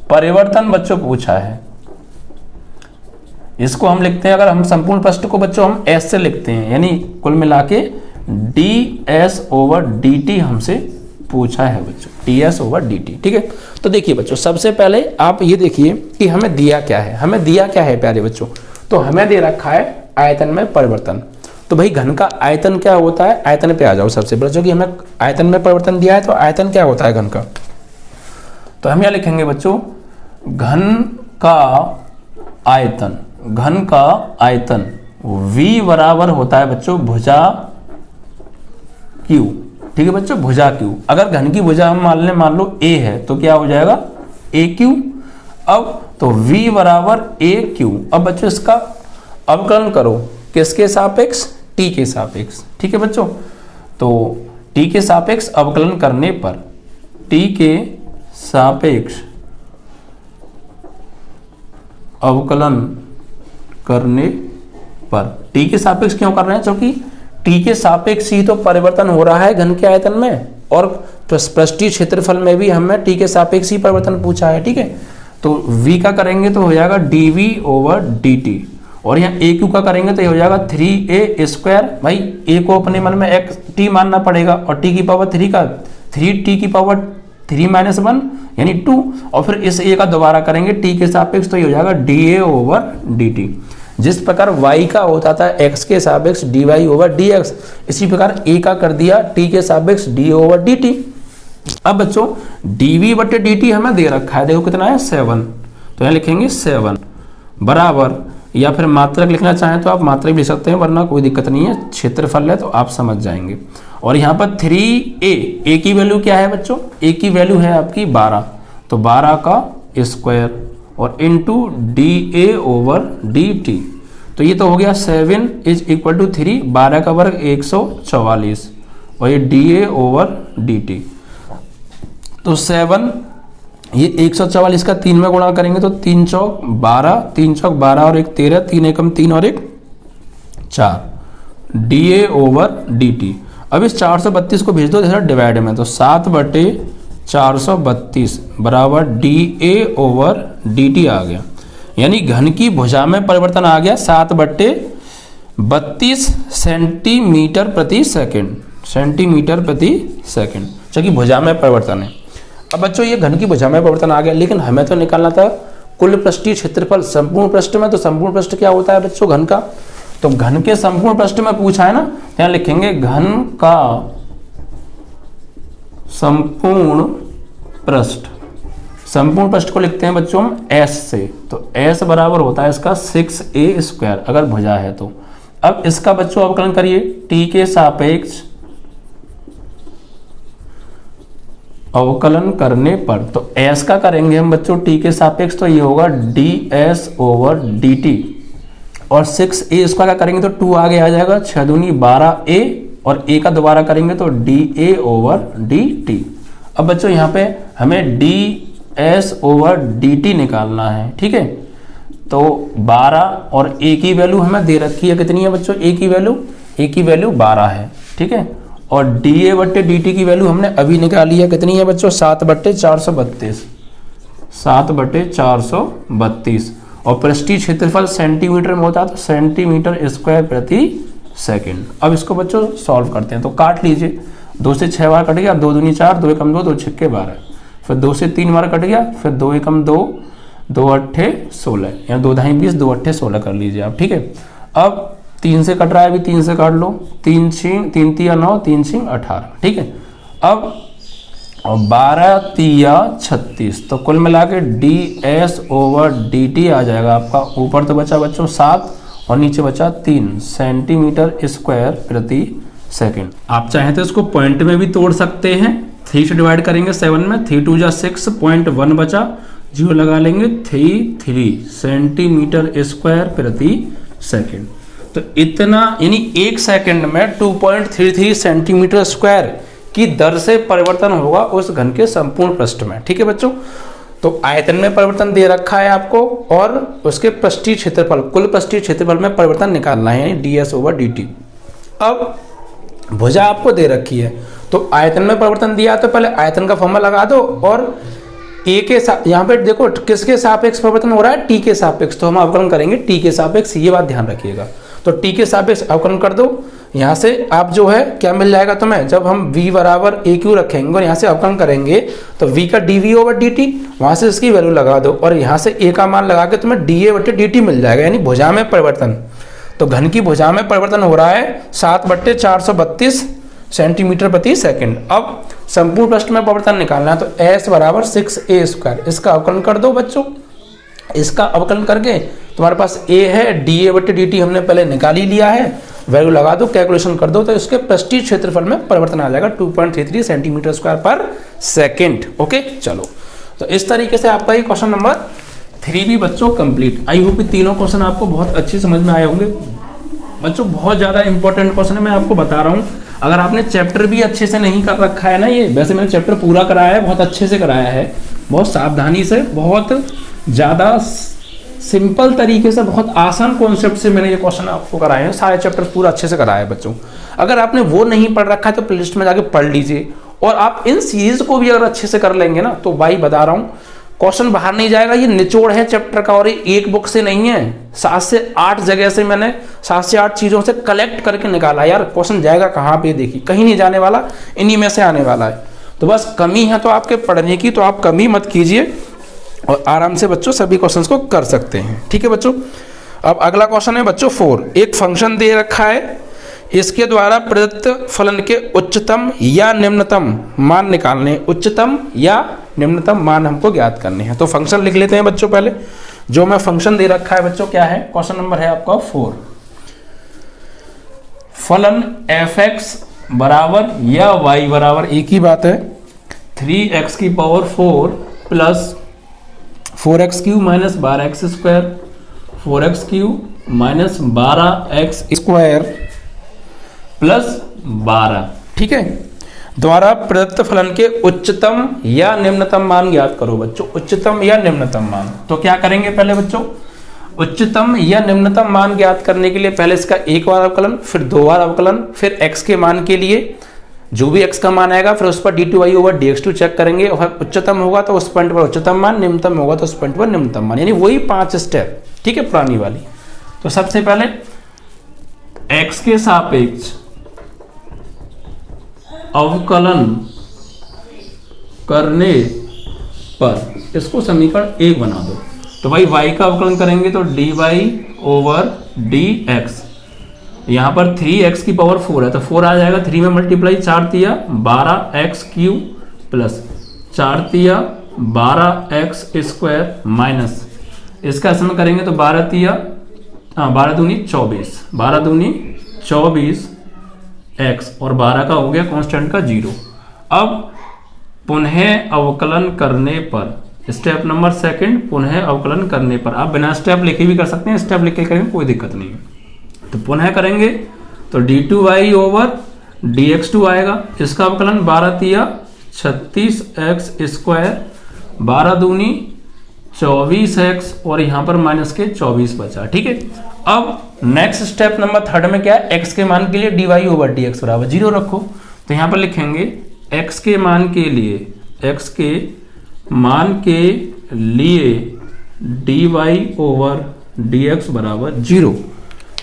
परिवर्तन बच्चों पूछा है, इसको हम लिखते हैं, अगर हम संपूर्ण पृष्ठ को बच्चों हम एस से लिखते हैं, यानी कुल मिला के ds/dt हमसे पूछा है बच्चों, ds/dt। ठीक है, तो देखिए बच्चों, सबसे पहले आप ये देखिए कि हमें दिया क्या है। हमें दिया क्या है प्यारे बच्चों, तो हमें दे रखा है आयतन में परिवर्तन। तो भाई घन का आयतन क्या होता है, आयतन पे आ जाओ सबसे पहले, जो कि हमें आयतन में परिवर्तन दिया है, तो आयतन क्या होता है घन का। तो हम यहाँ लिखेंगे बच्चों, घन का आयतन, घन का आयतन V बराबर होता है बच्चों भुजा Q। ठीक है बच्चों, भुजा Q। अगर घन की भुजा हम मान लो A है, तो क्या हो जाएगा AQ। अब तो V बराबर AQ। अब बच्चों इसका अवकलन करो, किसके सापेक्ष, T के सापेक्ष। ठीक है बच्चों, तो T के सापेक्ष अवकलन करने पर, T के सापेक्ष अवकलन करने पर, T के सापेक्ष क्यों कर रहे हैं, क्योंकि T के सापेक्ष ही तो परिवर्तन हो रहा है घन के आयतन में, और पृष्ठीय क्षेत्रफल में भी हमें T के सापेक्ष ही परिवर्तन पूछा है। ठीक है, तो V का करेंगे तो हो जाएगा dV/dt, और यहाँ AQ का करेंगे तो ये हो जाएगा 3a²। भाई A को अपने मन में एक T मानना पड़ेगा, और T की पावर 3 का 3T की पावर 3-1 यानी 2, और फिर इस A का दोबारा करेंगे T के सापेक्ष, तो ये हो जाएगा dA/dt। जिस प्रकार y का होता था x के सापेक्ष dy/dx, इसी प्रकार A का कर दिया T के सापेक्ष d/dt। अब बच्चों dV/dt हमें दे रखा है, देखो कितना है 7, तो यहाँ लिखेंगे 7 बराबर, या फिर मात्रक लिखना चाहें तो आप मात्रक लिख सकते हैं, वरना कोई दिक्कत नहीं है, क्षेत्रफल है तो आप समझ जाएंगे। और यहाँ पर 3a की वैल्यू क्या है बच्चों, a की वैल्यू है आपकी 12, तो 12 का स्क्वायर और इंटू dA/dt, तो ये तो हो गया 7 = 3, 12 का वर्ग 144, और ये dA/dt। तो 7 ये 144 का 3 में गुणा करेंगे तो 3 चौक 12, 3 चौक 12 और 1 13, 3 एकम 3 और 1 4, dA/dt। अब इस 432 को भेज दो इधर डिवाइड में, तो 7/432 बराबर dA/dt आ गया, यानी घन की भुजा में परिवर्तन आ गया 7/32 सेंटीमीटर प्रति सेकंड, सेंटीमीटर प्रति सेकंड, जो कि भुजा में परिवर्तन है। अब बच्चों ये घन की भुजा में परिवर्तन आ गया, लेकिन हमें तो निकालना था कुल पृष्ठीय क्षेत्रफल संपूर्ण पृष्ठ में। तो संपूर्ण पृष्ठ क्या होता है बच्चों घन का, तो घन के संपूर्ण पृष्ठ में पूछा है ना, यहाँ लिखेंगे घन का संपूर्ण पृष्ठ। संपूर्ण पृष्ठ को लिखते हैं बच्चों हम S से, तो S बराबर होता है इसका 6a² अगर भुजा है तो। अब इसका बच्चों अवकलन करिए T के सापेक्ष अवकलन करने पर, तो S का करेंगे हम बच्चों T के सापेक्ष, तो ये होगा ds/dt, और 6a² का करेंगे तो 2 आगे आ जाएगा, 6 दूनी 12a, और a का दोबारा करेंगे तो dA/dt। अब बच्चों यहाँ पे हमें ds/dt निकालना है। ठीक है, तो 12 और a की वैल्यू हमें दे रखी है, कितनी है बच्चों a की वैल्यू 12 है। ठीक है, और dA/dt की वैल्यू हमने अभी निकाली है, कितनी है बच्चों 7/432, 7/432, और पृष्ठीय क्षेत्रफल सेंटीमीटर में होता है, तो सेंटीमीटर² प्रति सेकंड। अब इसको बच्चों सॉल्व करते हैं, तो काट लीजिए, 2 से 6 बार कट गया, 2 दूनी 4, 2 एकम 2, 2 छक्के 12, फिर 2 से 3 बार कट गया, फिर 2 एकम 2, 2 अट्ठे 16, या 2 ढाई 20, 2 अट्ठे 16 कर लीजिए आप। ठीक है, अब 3 से कट रहा है, अभी 3 से काट लो, 3 3 9, 3 6 18। ठीक है, अब 12 3 36, तो कुल मिला के ds/dt आ जाएगा आपका। ऊपर तो बचा बच्चों 7 और नीचे बचा 3 सेंटीमीटर² प्रति सेकंड। आप चाहें तो इसको पॉइंट में भी तोड़ सकते हैं, 3 से डिवाइड करेंगे 7 में, 3 2 6, 0.1 बचा, 0 लगा लेंगे, 3 सेंटीमीटर² प्रति सेकंड। तो इतना यानी 1 सेकंड में 2.33 सेंटीमीटर² की दर से परिवर्तन होगा उस घन के संपूर्ण पृष्ठ में। ठीक है बच्चों, तो आयतन में परिवर्तन दे रखा है आपको, और उसके पृष्ठीय क्षेत्रफल, कुल पृष्ठीय क्षेत्रफल में परिवर्तन निकालना है, यानी ds/dt। अब भुजा आपको दे रखी है, तो आयतन में परिवर्तन दिया तो पहले आयतन का फॉर्मूला लगा दो, और ए के साथ, यहाँ पे देखो किसके सापेक्ष परिवर्तन हो रहा है, टी के सापेक्ष, तो हम अवकलन करेंगे टी के सापेक्ष, ये बात ध्यान रखिएगा। तो टी के सापेक्ष अवकलन कर दो, यहाँ से आप जो है क्या मिल जाएगा तुम्हें, जब हम v बराबर ए क्यू रखेंगे और यहाँ से अवकलन करेंगे तो v का dv ओवर dt, वहाँ से इसकी वैल्यू लगा दो और यहाँ से a का मान लगा के तुम्हें dA बटे dt मिल जाएगा, यानी भुजा में परिवर्तन। तो घन की भुजा में परिवर्तन हो रहा है 7/432 सेंटीमीटर प्रति सेकंड। अब संपूर्ण पृष्ठ में परिवर्तन निकालना है, तो s बराबर 6a², इसका अवकलन कर दो बच्चों। इसका अवकलन करके तुम्हारे पास a है, dA बटे dt हमने पहले निकाल ही लिया है, वैल्यू लगा दो, कैलकुलेशन कर दो, तो इसके पृष्ठीय क्षेत्रफल में परिवर्तन आ जाएगा 2.33 सेंटीमीटर स्क्वायर पर सेकंड। ओके, चलो, तो इस तरीके से आपका ये क्वेश्चन नंबर 3 भी बच्चों कंप्लीट। आई होप तीनों क्वेश्चन आपको बहुत अच्छे समझ में आए होंगे बच्चों। बहुत ज़्यादा इंपॉर्टेंट क्वेश्चन है, मैं आपको बता रहा हूँ। अगर आपने चैप्टर भी अच्छे से नहीं कर रखा है ना, ये वैसे मैंने चैप्टर पूरा कराया है, बहुत अच्छे से कराया है, बहुत सावधानी से, बहुत ज़्यादा सिंपल तरीके से, बहुत आसान कॉन्सेप्ट से मैंने ये क्वेश्चन आपको कराए हैं। सारे चैप्टर पूरा अच्छे से कराया है बच्चों। अगर आपने वो नहीं पढ़ रखा है तो प्लेलिस्ट में जाके पढ़ लीजिए, और आप इन सीरीज को भी अगर अच्छे से कर लेंगे ना, तो भाई बता रहा हूँ क्वेश्चन बाहर नहीं जाएगा। ये निचोड़ है चैप्टर का, और ये एक बुक से नहीं है, 7 से 8 जगह से मैंने 7 से 8 चीज़ों से कलेक्ट करके निकाला। यार क्वेश्चन जाएगा कहाँ पे, देखिए कहीं नहीं जाने वाला, इन्हीं में से आने वाला है। तो बस कमी है तो आपके पढ़ने की, तो आप कमी मत कीजिए और आराम से बच्चों सभी क्वेश्चंस को कर सकते हैं। ठीक है बच्चों। अब अगला क्वेश्चन है बच्चों 4। एक फंक्शन दे रखा है, इसके द्वारा प्रदत्त फलन के उच्चतम या निम्नतम मान निकालने, उच्चतम या निम्नतम मान हमको ज्ञात करने हैं। तो फंक्शन लिख लेते हैं बच्चों। पहले जो मैं फंक्शन दे रखा है बच्चों क्या है, क्वेश्चन नंबर है आपका 4। फलन f(x) बराबर या y बराबर, एक ही बात है, 3x की power 4 plus 4x³ minus 12x² 4x³ minus 12x² plus 12, ठीक है, द्वारा प्रदत्त फलन के उच्चतम या निम्नतम मान ज्ञात करो बच्चों। उच्चतम या निम्नतम मान, तो क्या करेंगे पहले बच्चों, उच्चतम या निम्नतम मान ज्ञात करने के लिए पहले इसका एक बार अवकलन, फिर 2 बार अवकलन, फिर x के मान के लिए जो भी x का मान आएगा फिर उस पर d2y ओवर dx2 चेक करेंगे, और उच्चतम होगा तो उस पॉइंट पर उच्चतम मान, निम्नतम होगा तो उस पॉइंट पर निम्नतम मान, यानी वही 5 स्टेप, ठीक है, पुरानी वाली। तो सबसे पहले x के सापेक्ष अवकलन करने पर इसको समीकरण 1 बना दो। तो भाई y का अवकलन करेंगे तो dy ओवर dx, यहाँ पर 3x की पावर 4 है तो 4 आ जाएगा, 3 में मल्टीप्लाई, 4 तिया 12x³ प्लस 4 तिया 12x² माइनस, इसका सम करेंगे तो 12 तिया 12 दूनी 24, 12 दूनी 24 x, और 12 का हो गया कांस्टेंट का 0। अब पुनः अवकलन करने पर, स्टेप नंबर 2, पुनः अवकलन करने पर, आप बिना स्टेप लिखे भी कर सकते हैं, स्टेप लिख के करेंगे कोई दिक्कत नहीं है। तो पुनः करेंगे तो d2y ओवर dx2 आएगा, इसका अवकलन 12 तिया 36x², 12 दूनी 24x, और यहाँ पर माइनस के 24 बचा, ठीक है। अब नेक्स्ट स्टेप नंबर 3 में क्या है, x के मान के लिए dy ओवर dx बराबर 0 रखो। तो यहाँ पर लिखेंगे x के मान के लिए, x के मान के लिए dy ओवर dx बराबर 0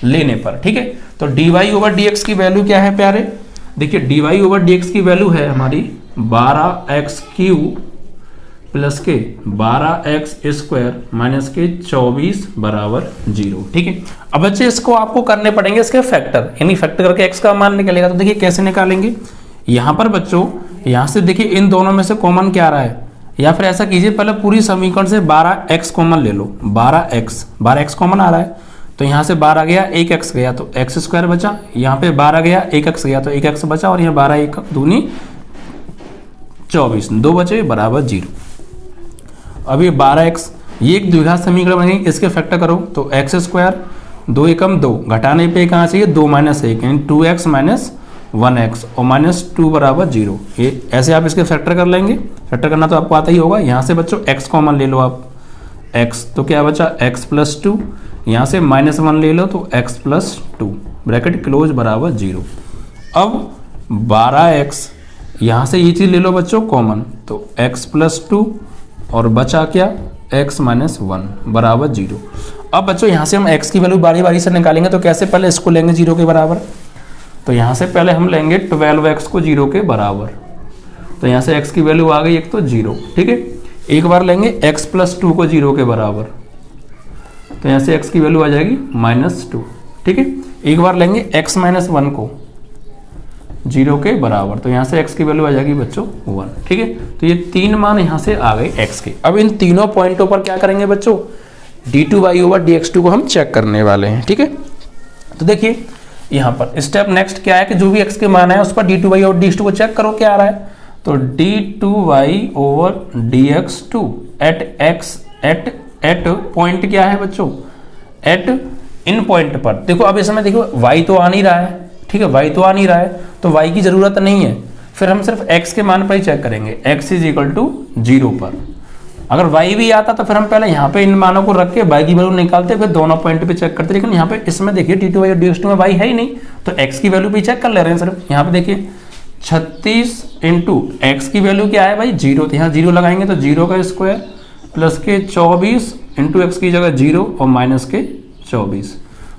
लेने पर, ठीक है। तो dy ओवर dx की वैल्यू क्या है प्यारे, देखिए dy ओवर dx की वैल्यू है हमारी 12x³ प्लस के 12x² माइनस के 24 बराबर 0, ठीक है। अब बच्चे इसको आपको करने पड़ेंगे इसके फैक्टर, यानी फैक्टर करके x का मान निकलेगा। तो देखिए कैसे निकालेंगे, यहाँ पर बच्चों यहाँ से देखिए इन दोनों में से कॉमन क्या आ रहा है, या फिर ऐसा कीजिए पहले पूरी समीकरण से 12x कॉमन ले लो, 12x कॉमन आ रहा है, तो यहाँ से 12 गया 1x गया तो x² बचा, यहाँ पे 12 गया 1x गया तो 1x बचा, और यहाँ 12 1 दूनी 24, 2 बचे बराबर 0। अब ये 12x, ये एक द्विघात समीकरण बनेगी, इसके फैक्टर करो तो x², 2 एकम 2, घटाने पे कहाँ चाहिए 2 माइनस 1, यानी 2x माइनस 1x और माइनस 2 बराबर 0। ये ऐसे आप इसके फैक्टर कर लेंगे, फैक्टर करना तो आपको आता ही होगा। यहाँ से बच्चों x कॉमन ले लो आप, x तो क्या बचा x प्लस 2, यहाँ से -1 ले लो तो x प्लस 2, ब्रैकेट क्लोज बराबर 0। अब 12x, यहाँ से ये चीज़ ले लो बच्चों कॉमन, तो x प्लस 2 और बचा क्या, x माइनस 1 बराबर 0। अब बच्चों यहाँ से हम x की वैल्यू बारी बारी से निकालेंगे, तो कैसे, पहले इसको लेंगे 0 के बराबर, तो यहाँ से पहले हम लेंगे 12x को 0 के बराबर, तो यहाँ से x की वैल्यू आ गई एक तो 0, ठीक है। एक बार लेंगे x प्लस 2 को 0 के बराबर, तो यहाँ से x की वैल्यू आ जाएगी -2, ठीक है। एक बार लेंगे x माइनस 1 को 0 के बराबर, तो यहाँ से x की वैल्यू आ जाएगी बच्चों 1, ठीक है। तो ये 3 मान यहाँ से आ गए x के। अब इन तीनों पॉइंटों पर क्या करेंगे बच्चों, d2y ओवर dx2 को हम चेक करने वाले हैं, ठीक है। तो देखिए यहाँ पर स्टेप नेक्स्ट क्या है कि जो भी x के मान है उस पर d2y और dx2 को चेक करो क्या आ रहा है, तो d2y over dx2 eight point क्या है बच्चों, एट इन पॉइंट पर। देखो अब इसमें देखो y तो आ नहीं रहा है, ठीक है, y तो आ नहीं रहा है, तो y की जरूरत नहीं है, फिर हम सिर्फ x के मान पर ही चेक करेंगे, x इज इक्वल टू 0 पर। अगर y भी आता तो फिर हम पहले यहाँ पे इन मानों को रख के y की वैल्यू निकालते, फिर दोनों पॉइंट पे चेक करते, लेकिन यहाँ पे इसमें देखिए d2y और dx2 में y है ही नहीं, तो x की वैल्यू भी चेक कर ले रहे हैं सिर्फ। यहाँ पे देखिए 36 इंटू एक्स की वैल्यू क्या है भाई 0, तो यहाँ 0 लगाएंगे तो 0 का स्क्वायर प्लस के 24 इंटू एक्स की जगह 0 और माइनस के 24,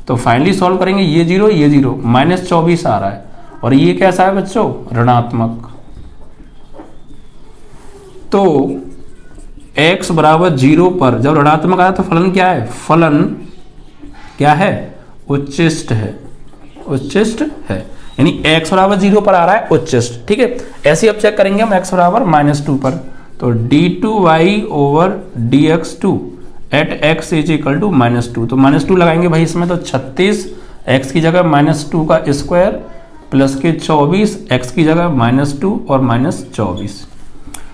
तो फाइनली सॉल्व करेंगे ये 0 ये 0, -24 आ रहा है, और ये कैसा है बच्चों, ऋणात्मक। तो x बराबर 0 पर जब ऋणात्मक आया तो फलन क्या है, फलन क्या है, उच्चिष्ट है, उच्चिष्ट है, यानी x बराबर 0 पर आ रहा है उच्चिष्ट, ठीक है। ऐसे अब चेक करेंगे हम x बराबर -2 पर, तो d2y over dx2 at x is equal to -2, तो -2 लगाएंगे भाई इसमें, तो 36 x की जगह -2 का स्क्वायर प्लस के 24 x की जगह -2 और -24,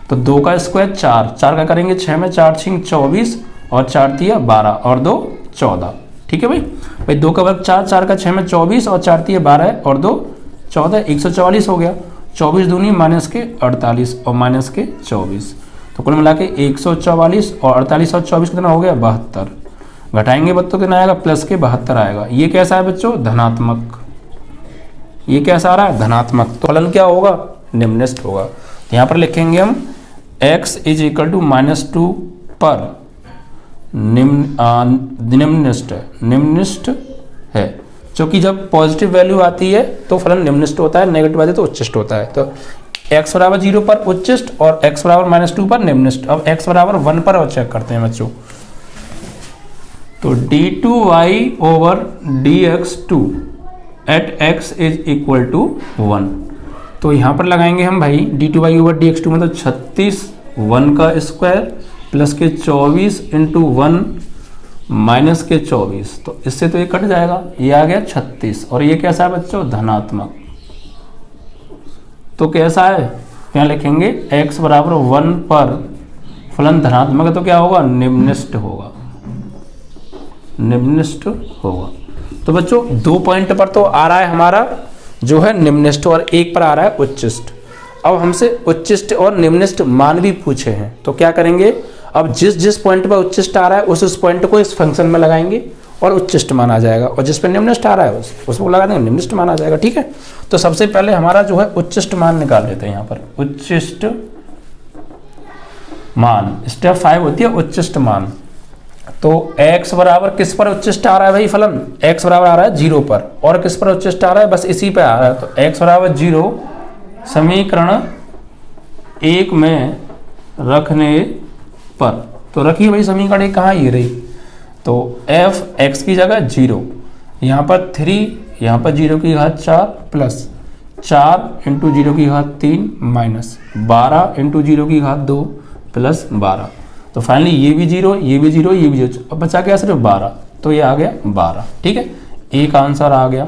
तो 2 का स्क्वायर 4 का करेंगे 6 में, 4 6 24 और 4 3 12 और 2 14, ठीक है भाई 2 का वर्ग 4 का 6 में 24 और 4 3 12 और 2 14, 144 हो गया, 24 दूनी माइनस के 48 और माइनस के 24, तो कुल मिला के 144 और 48 और 24 कितना हो गया 72, घटाएंगे बच्चों कितना आएगा, प्लस के 72 आएगा। ये कैसा है बच्चों, धनात्मक, ये कैसा आ रहा है, धनात्मक, तो फलन क्या होगा, निम्नलिखित होगा। तो यहाँ पर लिखेंगे हम x इज इक्वल टू -2 पर निम्नलिखित है, क्योंकि जब पॉजिटिव वैल्यू आती है तो फलन निम्नलिखित होता है, नेगेटिव आती है तो उच्चिष्ट होता है। तो x बराबर 0 पर उच्चिष्ट और x बराबर -2 पर निम्नलिखित। अब x बराबर 1 पर और चेक करते हैं बच्चों, तो d2y over dx2 at x is equal to 1, तो यहाँ पर लगाएंगे हम भाई d2y ओवर dx2 में, तो 36 1 का स्क्वायर प्लस के 24 इंटू 1 माइनस के 24, तो इससे तो ये कट जाएगा, ये आ गया 36, और ये कैसा है बच्चों, धनात्मक। तो कैसा है, यहाँ लिखेंगे x बराबर 1 पर फलन धनात्मक है, तो क्या होगा, निम्नलिखित होगा, निम्नलिखित होगा। तो बच्चों 2 पॉइंट पर तो आ रहा है हमारा जो है निम्नलिखित, और 1 पर आ रहा है उच्चिष्ट। अब हमसे उच्चिष्ट और निम्नलिखित मान भी पूछे हैं, तो क्या करेंगे, अब जिस पॉइंट पर उच्चिष्ट आ रहा है उस पॉइंट को इस फंक्शन में लगाएंगे और उच्चिष्ट मान आ जाएगा, और जिस पर निम्नलिखित आ रहा है उसको लगा देंगे, निम्नलिखित मान आ जाएगा, ठीक है। तो सबसे पहले हमारा जो है उच्चिष्ट मान निकाल लेते हैं, यहाँ पर उच्चिष्ट मान, स्टेप 5 होती है उच्चिष्ट मान। तो x बराबर किस पर उच्चिष्ट आ रहा है भाई फलन, x बराबर आ रहा है 0 पर, और किस पर उच्चिष्ट आ रहा है, बस इसी पे आ रहा है, तो x बराबर 0 समीकरण 1 में रखने पर, तो रखिए भाई समीकरण 1 कहाँ, ये रही, तो f x की जगह 0, यहाँ पर 3, यहाँ पर 0 की घात 4 प्लस 4 इंटू 0 की घात 3 माइनस 12 इंटू 0 की घात 2 प्लस 12, तो फाइनली ये भी 0 ये भी 0 ये भी 0, अब बचा क्या सिर्फ 12, तो ये आ गया 12, ठीक है, एक आंसर आ गया।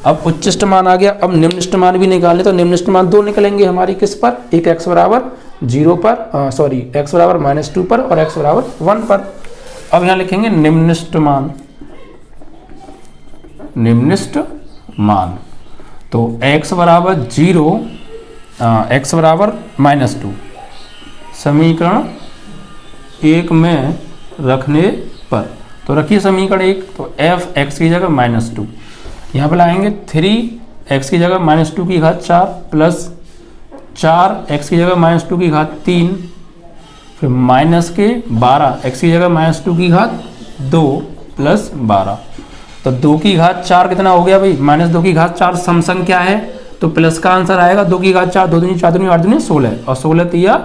अब उच्चिष्ट मान आ गया, अब निम्नलिखित मान भी निकालने, तो निम्नलिखित मान 2 निकलेंगे हमारी किस पर, एक x बराबर 0 पर, सॉरी x बराबर -2 पर और x बराबर 1 पर। अब यहाँ लिखेंगे निम्नलिखित मान, निम्नलिखित मान, तो x बराबर 0 x बराबर -2 समीकरण 1 में रखने पर, तो रखिए समीकरण 1, तो f x की जगह -2, यहाँ पर लाएंगे 3 x की जगह -2 की घात 4 प्लस 4 x की जगह -2 की घात 3, फिर माइनस के 12, x की जगह -2 की घात 2 प्लस 12, तो 2 की घात 4 कितना हो गया भाई, -2 की घात 4 सम संख्या है, तो प्लस का आंसर आएगा 2 की घात 4, 2 दूनी 4 दूनी 8 दूनी 16, और 16 तिया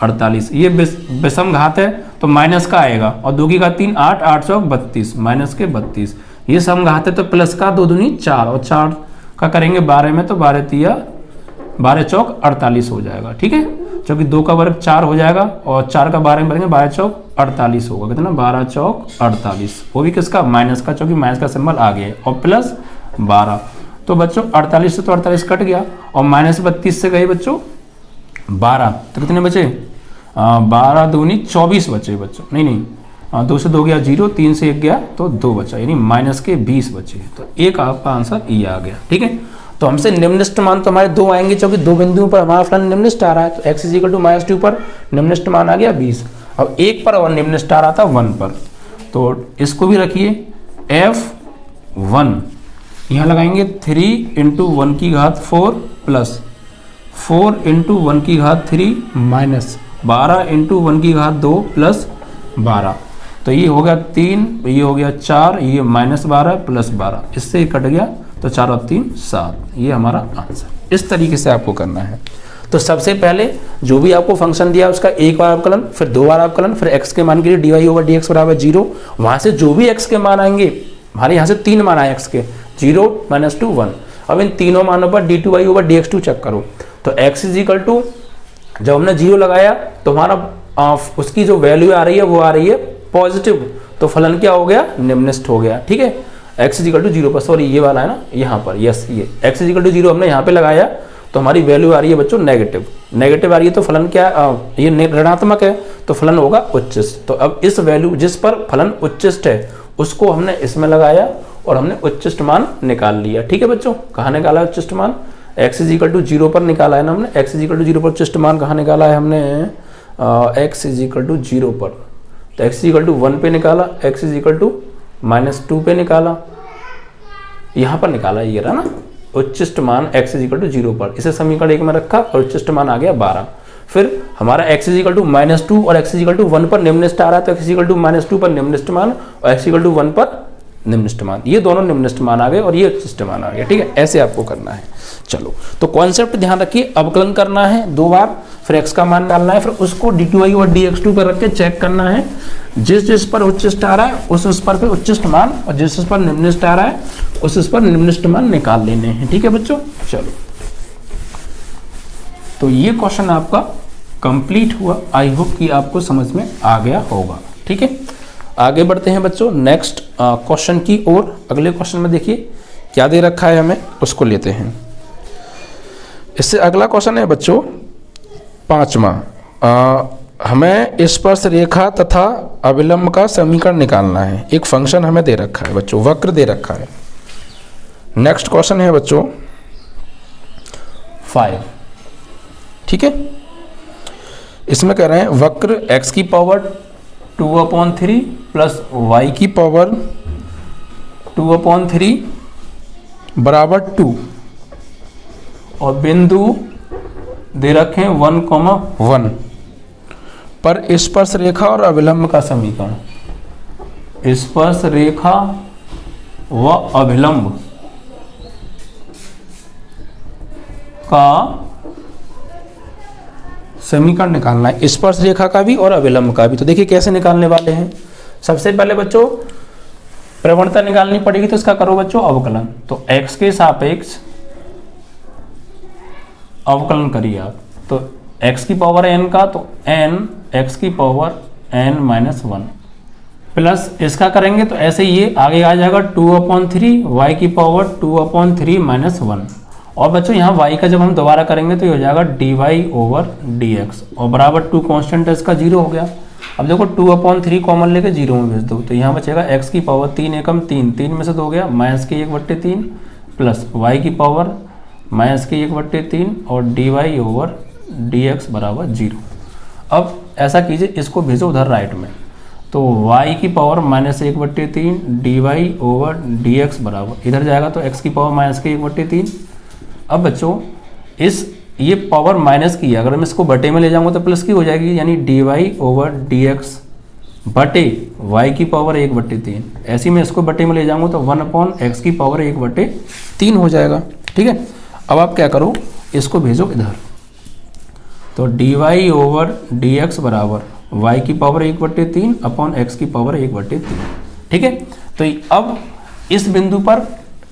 48। ये विषम घात है तो माइनस का आएगा, और 2 की घात 3 8, 8 चौक 32, माइनस के 32। ये सम घात है तो प्लस का 2 दूनी 4, और 4 का करेंगे 12 में तो 12 तिया 12 चौक 48 हो जाएगा। ठीक है, क्योंकि 2 का वर्ग 4 हो जाएगा, और 4 का 12 में करेंगे 12 चौक 48 होगा, कितना 12 चौक 48, वो भी किसका, माइनस का, क्योंकि माइनस का सिंबल आ गया है, और प्लस 12। तो बच्चों 48 से तो 48 कट गया, और -32 से गए बच्चों 12, तो कितने बचे, 12 दूनी 24 बचे बच्चों, नहीं 2 से 2 गया 0, 3 से 1 गया तो 2 बचा, यानी माइनस के 20 बचे, तो एक आपका आंसर ये आ गया। ठीक है, तो हमसे निम्नलिखित मान तो हमारे 2 आएंगे, क्योंकि 2 बिंदुओं पर हमारा फलन निम्नलिखित आ रहा है, तो x = -2 पर निम्नलिखित मान आ गया 20, अब 1 पर और निम्नलिखित आ रहा था 1 पर, तो इसको भी रखिए f1, यहाँ लगाएंगे 3 × 1 की घात 4 प्लस 4 × 1 की घात 3 माइनस 12 × 1 की घात 2 प्लस 12, तो ये हो गया 3, ये हो गया 4, ये -12 प्लस 12, इससे कट गया, तो 4 और 3 7, ये हमारा आंसर। इस तरीके से आपको करना है। तो सबसे पहले जो भी आपको फंक्शन दिया उसका एक बार अवकलन, फिर 2 बार अवकलन, फिर x के मान के लिए dy/dx = 0, वहाँ से जो भी x के मान आएंगे, हमारे यहाँ से 3 मान आए x के, 0 -2 1, अब इन तीनों मानों पर d2y/dx2 चेक करो, तो x = जब हमने 0 लगाया तो हमारा उसकी जो वैल्यू आ रही है वो आ रही है पॉजिटिव, तो फलन क्या हो गया, निम्नलिखित हो गया। ठीक है, x = 0 पर, सॉरी ये वाला है ना यहाँ पर, यस ये x = 0 हमने यहाँ पे लगाया, तो हमारी वैल्यू आ रही है बच्चों नेगेटिव, नेगेटिव आ रही है तो फलन क्या, ये ऋणात्मक है तो फलन होगा उच्चिष्ट। तो अब इस वैल्यू जिस पर फलन उच्चिष्ट है उसको हमने इसमें लगाया और हमने उच्चिष्ट मान निकाल लिया। ठीक है बच्चों, कहाँ निकाला उच्चिष्ट मान, x = 0 पर निकाला है ना हमने, x = 0 पर उच्चिष्ट मान कहाँ निकाला है हमने, x = 0 पर, तो x = 1 पे निकाला, x = -2 पे निकाला, यहाँ पर निकाला, ये रहा ना उच्चिष्ट मान x = 0 पर, इसे समीकरण 1 में रखा और उच्चिष्ट मान आ गया 12। फिर हमारा x = -2 और x = 1 पर निम्नलिखित आ रहा है, तो x = -2 पर निम्नलिखित मान और x = 1 पर निम्नलिखित मान, ये दोनों निम्नलिखित मान आ गए और ये उच्चिष्ट मान आ गया। ठीक है, ऐसे आपको करना है। चलो, तो कॉन्सेप्ट ध्यान रखिए, अवकलन करना है 2 बार, फिर x का मान डालना है, फिर उसको d2y/dx2 पर रख के चेक करना है, जिस पर उच्चिष्ट आ रहा है उस पर उच्चिष्ट मान, और जिस पर निम्नलिखित आ रहा है उस पर निम्नलिखित मान निकाल लेने हैं। ठीक है बच्चों, चलो, तो ये क्वेश्चन आपका कंप्लीट हुआ, आई होप कि आपको समझ में आ गया होगा। ठीक है, आगे बढ़ते हैं बच्चों नेक्स्ट क्वेश्चन की ओर। अगले क्वेश्चन में देखिए क्या दे रखा है, हमें उसको लेते हैं। इससे अगला क्वेश्चन है बच्चों 5वां, हमें स्पर्श रेखा तथा अविलंब का समीकरण निकालना है। एक फंक्शन हमें दे रखा है बच्चों, वक्र दे रखा है। नेक्स्ट क्वेश्चन है बच्चों 5। ठीक है, इसमें कह रहे हैं वक्र x की पावर 2/3 प्लस y की पावर 2/3 बराबर 2, और बिंदु दे रखे 1,1 पर स्पर्श रेखा और अविलंब का समीकरण। स्पर्श रेखा व अभिलंब का समीकरण निकालना है, स्पर्श रेखा का भी और अविलंब का भी। तो देखिए कैसे निकालने वाले हैं। सबसे पहले बच्चों प्रवणता निकालनी पड़ेगी, तो इसका करो बच्चों अवकलन। तो x के सापेक्ष अवकलन करिए आप, तो x की पावर n का, तो n x की पावर n-1 प्लस इसका करेंगे तो ऐसे ये आगे आ जाएगा 2/3 y की पावर 2/3 - 1, और बच्चों यहाँ y का जब हम दोबारा करेंगे तो ये हो जाएगा dy/dx, और बराबर 2 कांस्टेंट है इसका 0 हो गया। अब देखो 2/3 कॉमन लेके 0 में भेज दो, तो यहाँ बचेगा x की पावर 3 एकम 3, 3 में से 2 गया -1/3 प्लस y की पावर -1/3 और dy/dx बराबर 0। अब ऐसा कीजिए, इसको भेजो उधर राइट में, तो y की पावर -1/3 dy/dx बराबर इधर जाएगा तो x की पावर -1/3। अब बच्चों इस ये पावर माइनस की है, अगर मैं इसको बटे में ले जाऊंगा तो प्लस की हो जाएगी, यानी D Y over D X बटे वाई की पावर 1/3। ऐसे में इसको बटे में ले जाऊंगा तो 1/x की पावर 1/3 हो जाएगा। ठीक है, अब आप क्या करो, इसको भेजो इधर, तो D Y over D X बराबर वाई की पावर 1/3 अपॉन एक्स की पावर 1/3। ठीक है, तो अब इस बिंदु पर